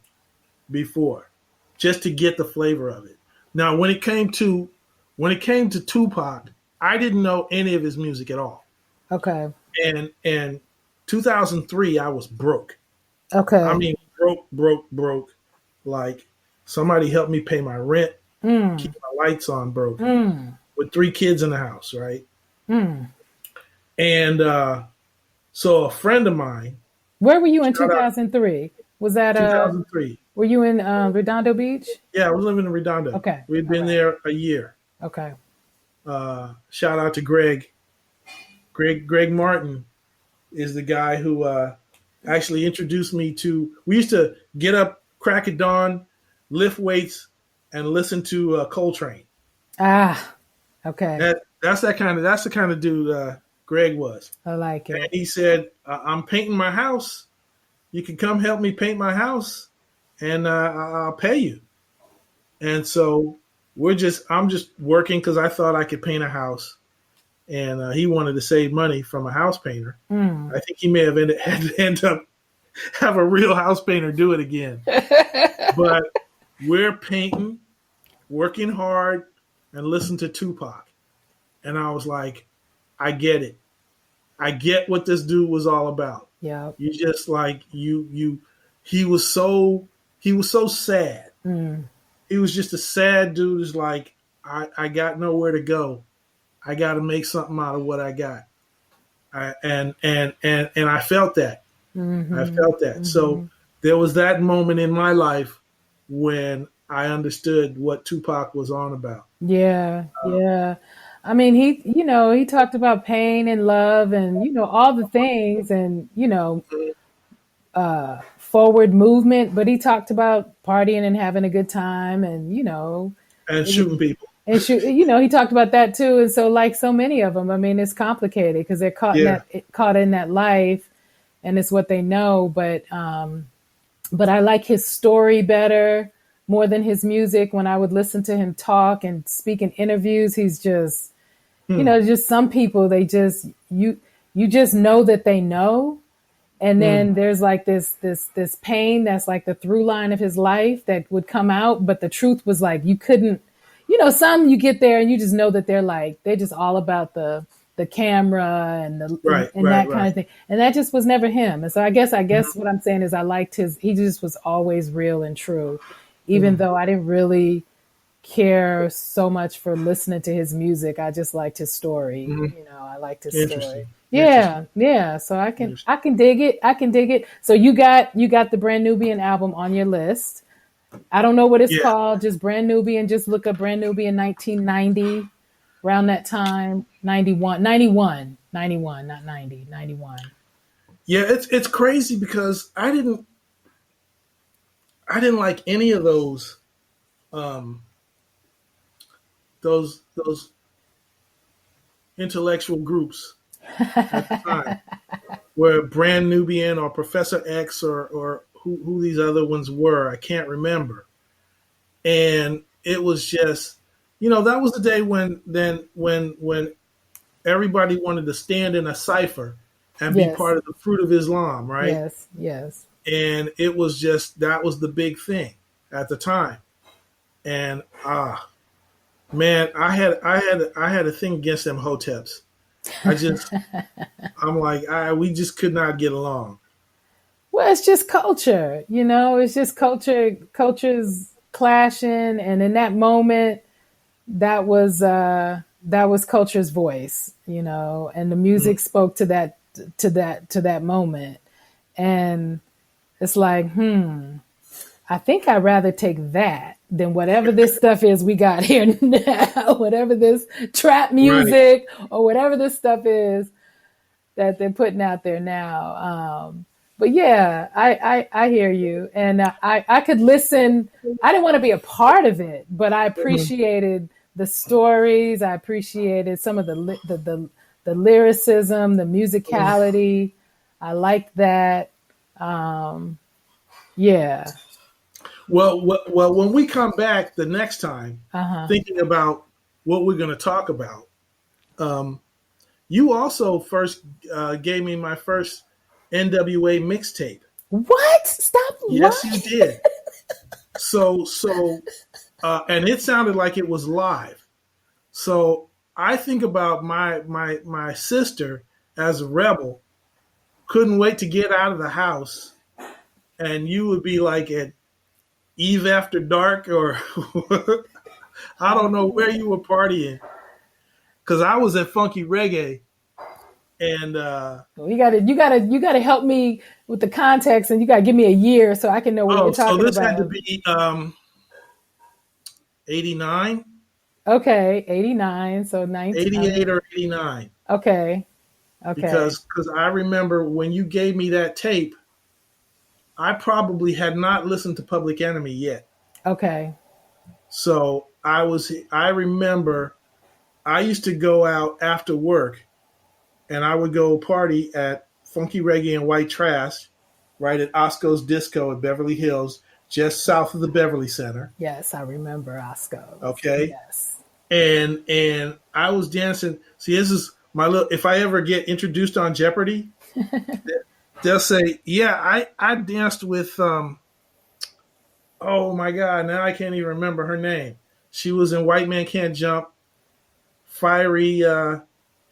before, just to get the flavor of it. Now, when it came to Tupac, I didn't know any of his music at all, Okay. and 2003 I was broke. I Okay. mean, broke, broke, broke. Like somebody helped me pay my rent, keep Mm. my lights on, broke Mm. with three kids in the house, right? Mm. And so a friend of mine, Where were you in shout out 2003? Was that 2003. were you in Redondo Beach? Yeah, I was living in Redondo. Okay. We had All been right. there a year. Okay. Shout out to Greg. Greg Martin is the guy who actually introduced me to. We used to get up, crack at dawn, lift weights, and listen to Coltrane. Ah. Okay. That's the kind of dude Greg was. I like And it. he said, "I'm painting my house. You can come help me paint my house, and I'll pay you." And so I'm just working because I thought I could paint a house, and he wanted to save money from a house painter. Mm. I think he may have had to end up have a real house painter do it again. But we're painting, working hard, and listen to Tupac. And I was like, I get it. I get what this dude was all about. Yep. You just like he was so sad. Mm. He was just a sad dude. Is like, I got nowhere to go. I got to make something out of what I got. And I felt that. I Mm-hmm. felt that. Mm-hmm. So there was that moment in my life when I understood what Tupac was on about. Yeah. Yeah. I mean, he talked about pain and love and, all the things and, forward movement, but he talked about partying and having a good time and, And it was, shooting people. and he talked about that too. And so like so many of them, I mean, it's complicated because they're Yeah. caught in that life and it's what they know. But I like his story better more than his music. When I would listen to him talk and speak in interviews, he's just, Hmm. just some people, they just, you just know that they know. And Hmm. then there's like this pain that's like the through line of his life that would come out. But the truth was like, you couldn't, some you get there and you just know that they're just all about the camera and Right. and Right. that kind Right. of thing. And that just was never him. And so I guess what I'm saying is I liked he just was always real and true, even Hmm. though I didn't really care so much for listening to his music. I just liked his story. Hmm. I liked his story. Interesting. Yeah, Interesting. yeah. So I can Interesting. I can dig it. I can dig it. So you got the Brand Nubian album on your list. I don't know what it's Yeah. called. Just Brand Nubian. Just look up Brand Nubian 1990. Around that time, 91, 91, 91, not 90, 91. Yeah. It's crazy because I didn't like any of um those intellectual groups at the time, where Brand Nubian or Professor X or who these other ones were. I can't remember. And it was just, that was the day when everybody wanted to stand in a cipher and be Yes, part of the Fruit of Islam, right? yes, yes. And it was just that was the big thing at the time. And man, I had a thing against them hoteps. I just I'm like we just could not get along. Well, it's just culture, it's just cultures clashing. And in that moment, that was culture's voice, and the Mm, music spoke to that moment. And it's like, I think I'd rather take that than whatever this stuff is we got here now, whatever this trap right. music or whatever this stuff is that they're putting out there now. But yeah, I hear you, and I could listen. I didn't want to be a part of it, but I Mhm. appreciated the stories. I appreciated some of the lyricism, the musicality. I liked that. Yeah. Well, when we come back the next time, Uh-huh. thinking about what we're going to talk about, um, you also first gave me my first NWA mixtape. What? Stop Yes, you lying. did. So, and it sounded like it was live. So I think about my sister as a rebel. Couldn't wait to get out of the house, and you would be like at Eve After Dark, or I don't know where you were partying, because I was at Funky Reggae, and Well, you gotta help me with the context, and you gotta give me a year so I can know what you're oh, so talking this had to about. be 89, Okay, 89, so 19. 88 or 89, Okay, okay, because I remember when you gave me that tape, I probably had not listened to Public Enemy yet. okay. So I remember I used to go out after work and I would go party at Funky Reggae and White Trash, right at Osco's Disco in Beverly Hills, just south of the Beverly Center. Yes, I remember Oscars. Okay. Yes. And I was dancing. See, this is my little if I ever get introduced on Jeopardy, they'll say, yeah, I danced with oh my God, now I can't even remember her name. She was in White Man Can't Jump, fiery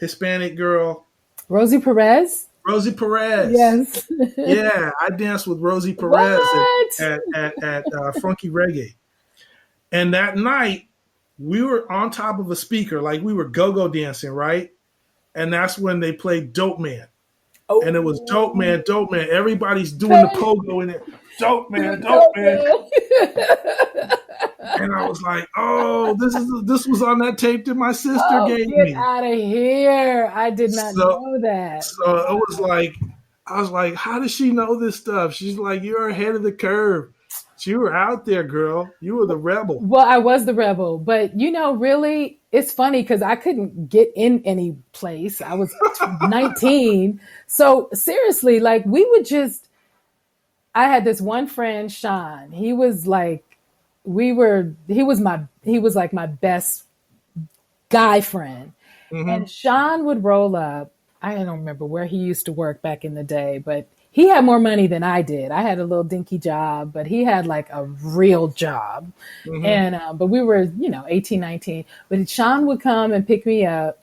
Hispanic girl, Rosie Perez? Rosie Perez. Yes. Yeah, I danced with Rosie Perez What? at Funky Reggae. And that night, we were on top of a speaker, like we were go-go dancing, right? And that's when they played Dope Man. And it was Dope Oh, Man, Dope Man. Everybody's doing the okay. pogo in it. Dope Man, Dope Dope Man. man. And I was like, oh, this was on that tape that my sister Oh, gave get me. out of here. I did not So know that. so it was like, I was like, how does she know this stuff? She's like, you're ahead of the curve. You were out there, girl. You were the rebel. Well, I was the rebel, but really, it's funny because I couldn't get in any place. I was 19. So seriously, like I had this one friend, Sean. He was like, he was like my best guy friend. Mm-hmm. And Sean would roll up. I don't remember where he used to work back in the day, but he had more money than I did. I had a little dinky job, but he had like a real job. Mm-hmm. And, but we were, 18, 19. But Sean would come and pick me up.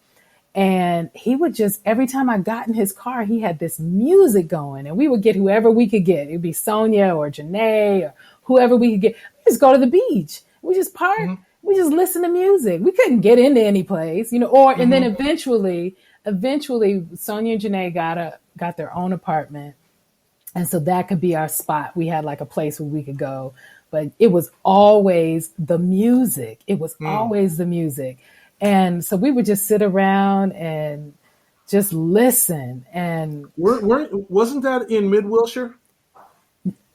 And he would just, every time I got in his car, he had this music going. And we would get whoever we could get. It'd be Sonia or Janae or whoever we could get. We just go to the beach. We just park. Mm-hmm. We just listen to music. We couldn't get into any place, and then Mm-hmm. eventually Sonia and Janae got their own apartment. And so that could be our spot. We had like a place where we could go, but it was always the music. It was Mm. always the music. And so we would just sit around and just listen. And Wasn't that in Mid Wilshire?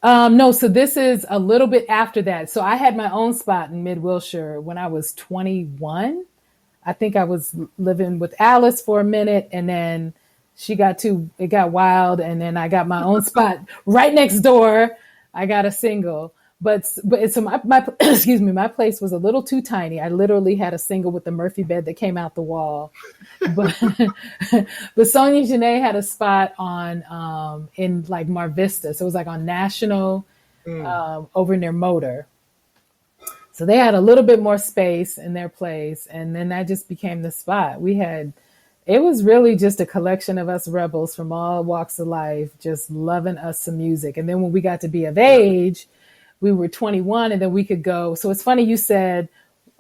no, so this is a little bit after that. So I had my own spot in Mid Wilshire when I was 21. I think I was living with Alice for a minute, and then it got wild, and then I got my own spot right next door. I got a single, but so my excuse me, my place was a little too tiny. I literally had a single with the Murphy bed that came out the wall, but but Sonia Janae had a spot on in like Mar Vista, so it was like on National Mm. over near Motor. So they had a little bit more space in their place, and then that just became the spot. It was really just a collection of us rebels from all walks of life, just loving us some music. And then when we got to be of age, we were 21, and then we could go. So it's funny you said,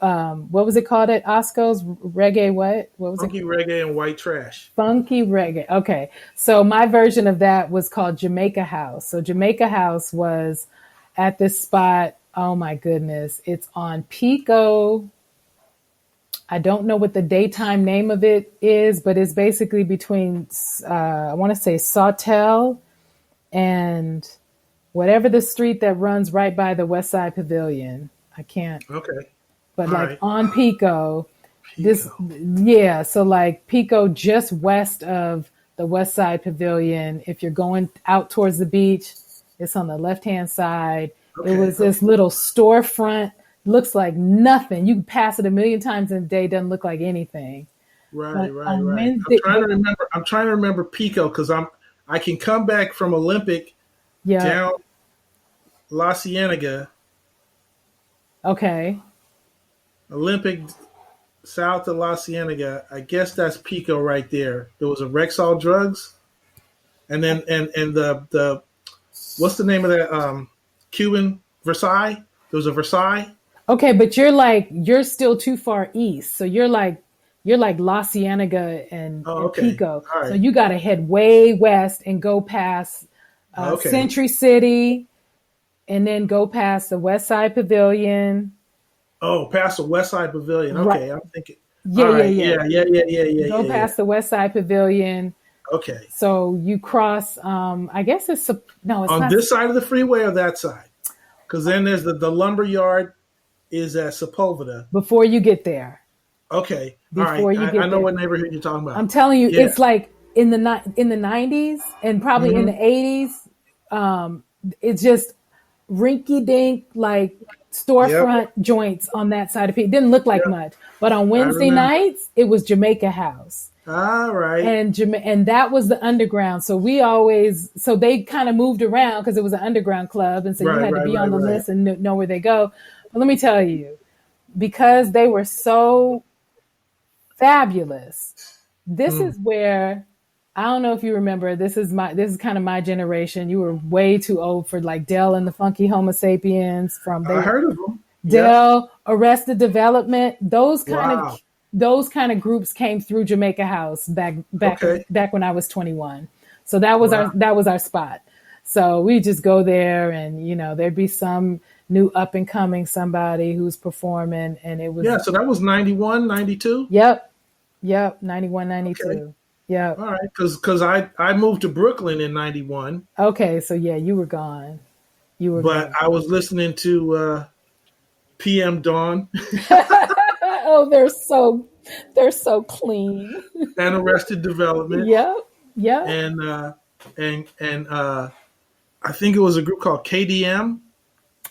what was it called at Osco's? Reggae what? What was it? Funky Reggae and White Trash. Funky Reggae. Okay. So my version of that was called Jamaica House. So Jamaica House was at this spot. Oh my goodness. It's on Pico. I don't know what the daytime name of it is, but it's basically between, I want to say Sawtell and whatever the street that runs right by the West Side Pavilion. I can't, Okay. but All like right. on Pico, Pico. yeah. So like Pico just west of the West Side Pavilion. If you're going out towards the beach, it's on the left-hand side. It Okay. was this little storefront, looks like nothing. You can pass it a million times in a day, doesn't look like anything. Right, But right, on right. I'm Wednesday, trying to remember. I'm trying to remember Pico because I can come back from Olympic yeah, down La Cienega, okay. Olympic south of La Cienega. I guess that's Pico right there. There was a Rexall Drugs, and then and the what's the name of that Cuban Versailles? There was a Versailles. Okay, but you're still too far east. So you're like La Cienega Oh, and okay. Pico. All So right. you got to head way west and go past Okay. Century City and then go past the West Side Pavilion. Oh, past the West Side Pavilion. Right. Okay, I'm thinking. Yeah, All yeah, right. yeah. Yeah, yeah, yeah, yeah, yeah, Go yeah, yeah. past the West Side Pavilion. Okay. So you cross. I guess it's no, it's On not this side of the freeway or that side? Because then there's the lumber yard is at Sepulveda. before you get there. Okay. All right. Before you I get know there. what neighborhood you're talking I'm about. telling you, Yeah. it's like in the 90s and probably in Hmm. the 80s. It's just rinky dink like Yep. storefront joints on that side of it. It didn't look like Yep. much, but on I Wednesday remember. nights it was Jamaica House. All right. And that was the underground. So so they kind of moved around because it was an underground club, and so you Right, had to right, be right, on the right. list and know where they go. But let me tell you, because they were so fabulous, this Mm. is where I don't know if you remember. This is kind of my generation. You were way too old for like Dell and the Funky Homo Sapiens from I heard of them. Yep. Dell, Arrested Development. Wow. Those kind of groups came through Jamaica House Okay. back when I was 21. So Wow. that was our spot. So we just go there, and there'd be some new up and coming somebody who's performing, and it was Yeah. So that was 91, 92. yep, 91, Okay. 92. Yep. All right. Because I moved to Brooklyn in 91, Okay, so yeah, you were gone. You were but gone. I was listening to PM Dawn Oh, they're so clean. and Arrested Development Yep. Yep. and I think it was a group called KDM,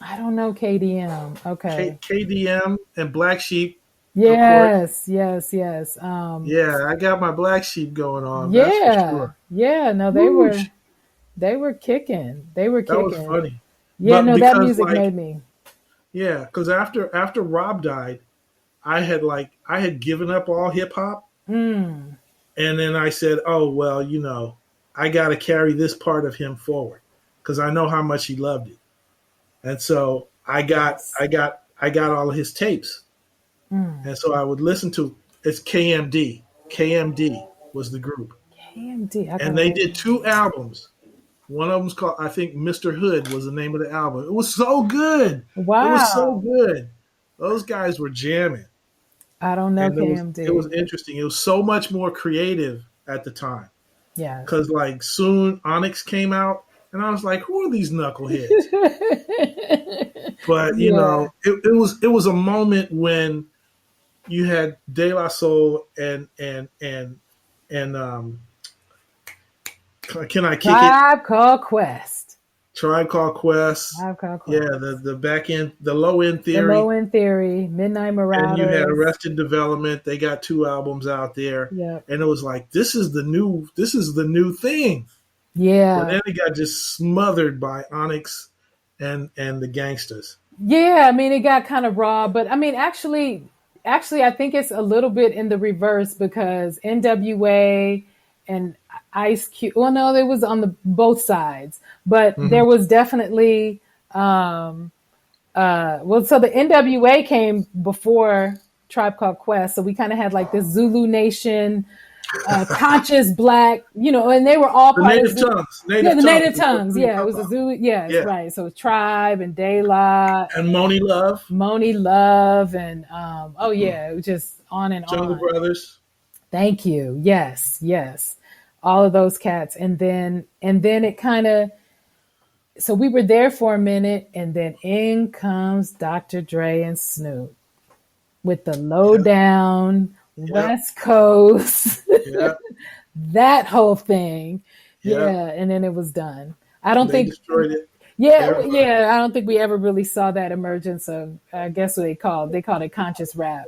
I don't know KDM. Okay. KDM and Black Sheep, of course. Yes, yes, yes. Yeah, I got my Black Sheep going on. That's for Yeah. sure. Yeah, no, Whoosh, they were kicking. They were that was kicking. funny. Yeah, But no, that because music like made me. yeah, because after Rob died, I had given up all hip hop, Mm. and then I said, oh well, I got to carry this part of him forward because I know how much he loved it, and so Yes. I got all of his tapes. Mm. And so I would listen to it's KMD. KMD was the group. KMD. I And gotta they write did that. two albums. One of them's called, I think, Mr. Hood was the name of the album. It was so good. It was so Wow. good. Those guys were jamming. I don't know And it was KMD. interesting. It was so much more creative at the time. Yes. Because like soon Onyx came out and I was like, who are these knuckleheads? But Yeah. it was a moment when you had De La Soul and can I kick it? Tribe Called Quest. Tribe Called Quest. Tribe Called Yeah, Quest. the back end, the low end The Low theory, End Theory, Midnight and you had Marauders. Arrested Development. They got two albums out there, Yep. and it was like this is the new thing. But Yeah. then it got just smothered by Onyx and the gangsters. Yeah, I mean, it got kind of raw, but I mean, actually, I think it's a little bit in the reverse because NWA and Ice Cube. Well, no, it was on the both sides, but Hmm. there was definitely. Well, so the NWA came before Tribe Called Quest, so we kind of had like this Zulu Nation, conscious black, and they were all The part of native Zulu. tongues, Yeah, native the tongues native is what tongues. we were Yeah, it talking was a about. Zulu. Yes, Yeah, right. So Tribe and De La, and Moni Love, Moni Love, and oh mm. yeah, it was just on and Jungle on. Brothers. Thank you. Yes, yes, all of those cats, and then it kind of. So we were there for a minute, and then in comes Dr. Dre and Snoop with the Yep, lowdown yep, West Coast, yep, that whole thing. yep. Yeah, and then it was done. I don't They think destroyed it. Yeah, Everybody. yeah. I don't think we ever really saw that emergence of. I guess what they called it conscious rap.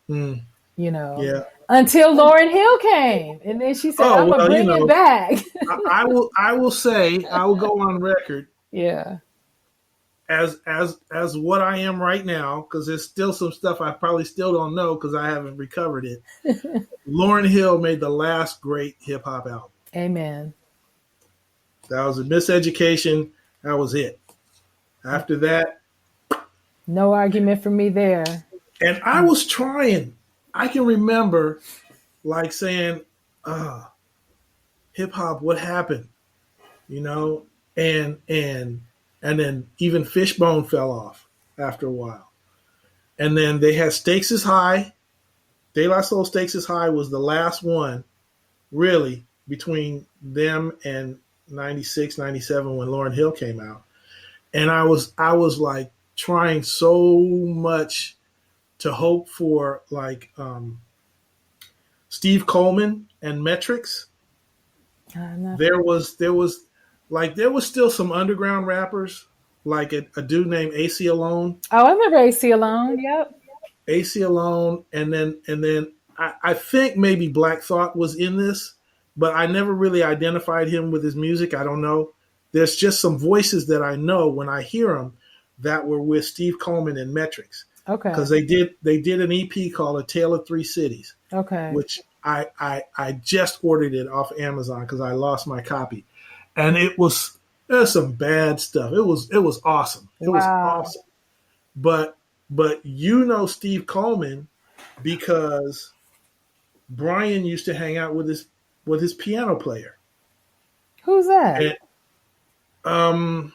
Mm, You know, yeah. until Lauryn Hill came, and then she said, "I'm Oh gonna well, bring it back." I will say I will go on record Yeah. as what I am right now, because there's still some stuff I probably still don't know because I haven't recovered it. Lauryn Hill made the last great hip hop album. Amen. That was a miseducation. That was it. After that, No argument for me there. and I was trying. I can remember like saying, hip hop, what happened? You know, and then even Fishbone fell off after a while. And then they had Stakes is High. De La Soul Stakes is High was the last one, really, between them and 96, 97 when Lauryn Hill came out. And I was like trying so much to hope for like Steve Coleman and Metrics. Not There was still some underground rappers like a dude named AC Alone, Oh, I remember AC Alone. Yep. AC Alone, and then I think maybe Black Thought was in this, but I never really identified him with his music. I don't know. There's just some voices that I know when I hear them that were with Steve Coleman and Metrics Okay. because they did an EP called A Tale of Three Cities, Okay. which I just ordered it off Amazon because I lost my copy, and there's some bad stuff. It was awesome. It was Wow. awesome. But Steve Coleman because Brian used to hang out with his piano player, Who's that? and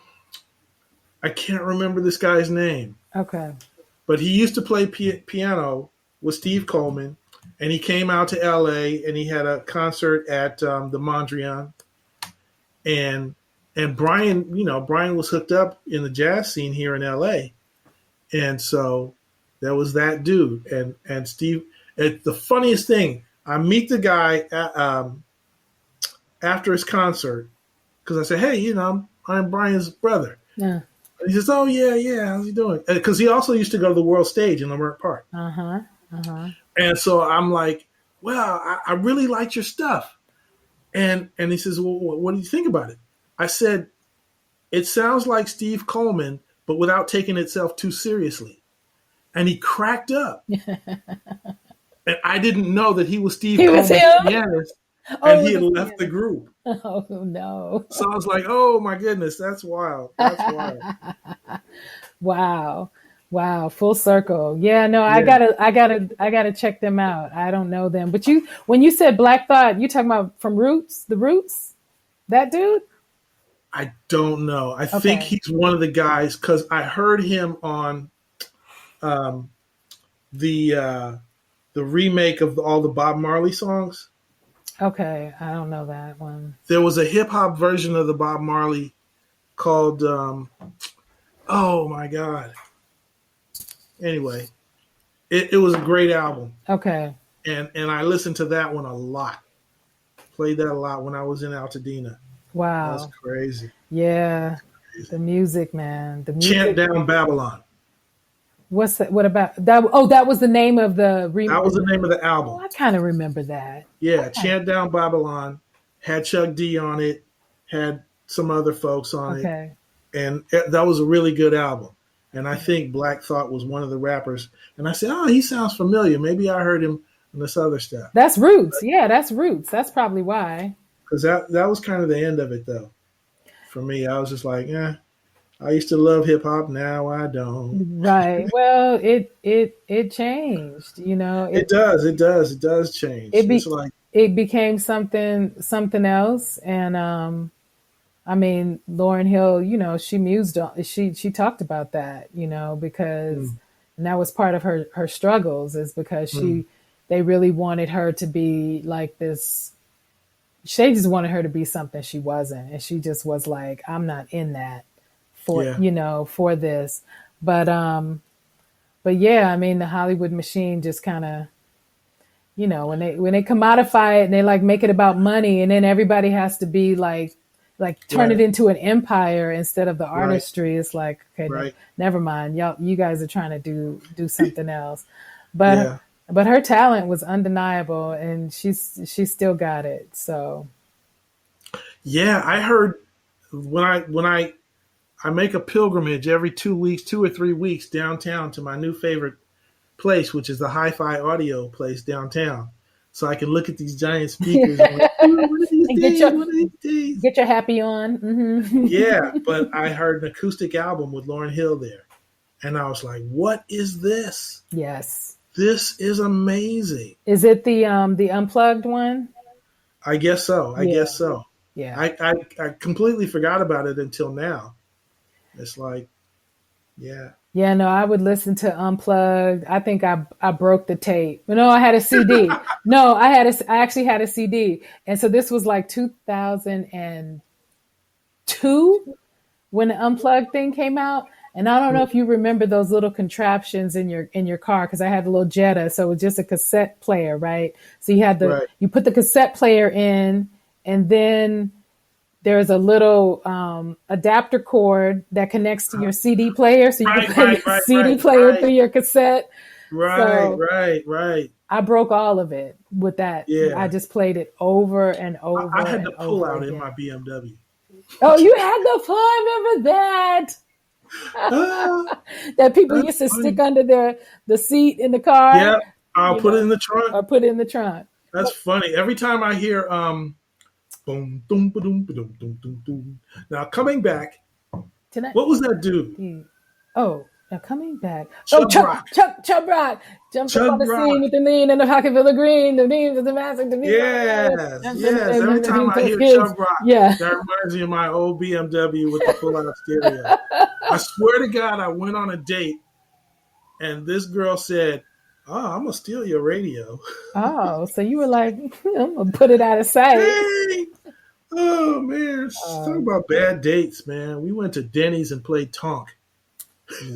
I can't remember this guy's name, Okay. but he used to play piano with Steve Coleman, and he came out to L.A. and he had a concert at the Mondrian, and Brian was hooked up in the jazz scene here in L.A. And so there was that dude and Steve. The funniest thing, I meet the guy after his concert because I say, hey, I'm Brian's brother. Yeah. And he says, oh yeah, yeah, how's he doing? Because he also used to go to the World Stage in Lamert Park. Uh-huh. Uh-huh. And so I'm like, well, I really liked your stuff. And he says, well, what do you think about it? I said, it sounds like Steve Coleman, but without taking itself too seriously. And he cracked up. And I didn't know that he was Steve He was Coleman's him? pianist, and Oh, he it had was left the him. group. Oh no. So I was like, oh my goodness, that's wild. That's wild. Wow. Wow. Full circle. Yeah, no, Yeah. I gotta check them out. I don't know them. But when you said Black Thought, you talking about from Roots? The Roots? That dude? I don't know. I think Okay. he's one of the guys because I heard him on um, the remake of all the Bob Marley songs. Okay. I don't know that one. There was a hip hop version of the Bob Marley called oh my god. Anyway, it was a great album, Okay. and I listened to that one a lot. Played that a lot when I was in Altadena. That's Wow. crazy. Yeah. The music, man. The Chant music. Down Babylon. What's that? What about that? Oh, that was the name of the That was the name of the Oh, album. I kind of remember that. Yeah, Chant Down Babylon had Chuck D on it, had some other folks on it, Okay. and that was a really good album. And I think Black Thought was one of the rappers. And I said, oh, he sounds familiar. Maybe I heard him in this other stuff. That's Roots. Yeah, that's Roots. That's probably why. Because that was kind of the end of it, though. For me, I was just like, I used to love hip hop. Now I don't. Right. Well, it changed. It does. It does. It does change. It It's be like, it became something else. And I mean, Lauryn Hill, she mused on she talked about that, because mm, and that was part of her struggles is because mm, they really wanted her to be like this. They just wanted her to be something she wasn't, and she just was like, I'm not in that yeah, for this. But yeah, I mean, the Hollywood machine just kind of, when they commodify it and they like make it about money, and then everybody has to be like like turn it Right. into an empire instead of the Right. artistry. It's like, okay, Right. never mind. You guys are trying to do something else. But Yeah. but her talent was undeniable, and she still got it. So Yeah. I heard when I make a pilgrimage every 2 weeks, 2 or 3 weeks downtown to my new favorite place, which is the hi-fi audio place downtown. So I can look at these giant speakers and like, "Ooh, one of these and days, one of these days." get your happy on. Yeah, but I heard an acoustic album with Lauryn Hill there, and I was like, "What is this? Yes. This is amazing." Is it the unplugged one? I guess so. I Yeah. guess so. Yeah. I completely forgot about it until now. It's like, yeah. Yeah, no, I would listen to Unplugged. I think I broke the tape. No, I had a CD. No, I actually had a CD. And so this was like 2002 when the Unplugged thing came out. And I don't know if you remember those little contraptions in your car, because I had a little Jetta, so it was just a cassette player, right? So Right. you put the cassette player in, and then there's a little adapter cord that connects to your CD player, so you can Right, play right, your right, CD right, player right, through your cassette. right, So right, right. I broke all of it with that. I Yeah. just played it over and over I had and to pull over out in again. my BMW. Oh, you had the fun! Remember that? Ah, That people that's used to stick funny. under the seat in the car, Yeah, I'll you put it know, in the trunk. or put it in the trunk. That's funny. Every time I hear boom, boom, boom, boom, boom, boom, boom. Now coming back, Tonight. what was that dude? Oh, now coming back. Oh, Chub Rock. Chuck Rock jumped up on Chub the scene Rock. with the lean and the Hockeyville green, the beans of the massive, the Yes, yes. Every time I hear kids. Chub Rock, Yeah. that reminds me of my old BMW with the pull-out stereo. I swear to God, I went on a date and this girl said, "Oh, I'm gonna steal your radio." Oh, so you were like, I'm gonna put it out of sight. Dang! Oh man, talk Um, about bad dates, man. We went to Denny's and played Tonk.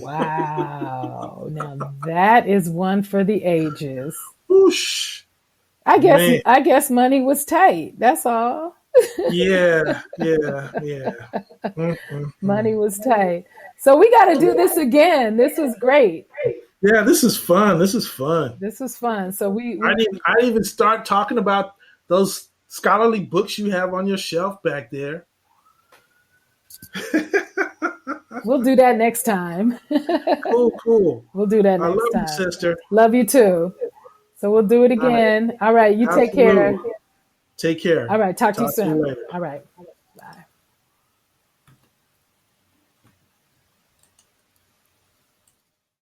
wow. Now that is one for the ages. Whoosh, I guess man. I guess money was tight. That's all. Yeah, yeah, yeah. Money Mm-mm-mm. was tight. So we got to do this again. This was great. Yeah, this is fun. This is fun. This was fun. So I didn't even start talking about those scholarly books you have on your shelf back there. we'll do that next time. Cool, cool. We'll do that I love next you, time. sister. Love you too. So we'll do it All right, again. All right. You take care. absolutely. Take care. All right. Talk to you Talk to you soon. later. All right.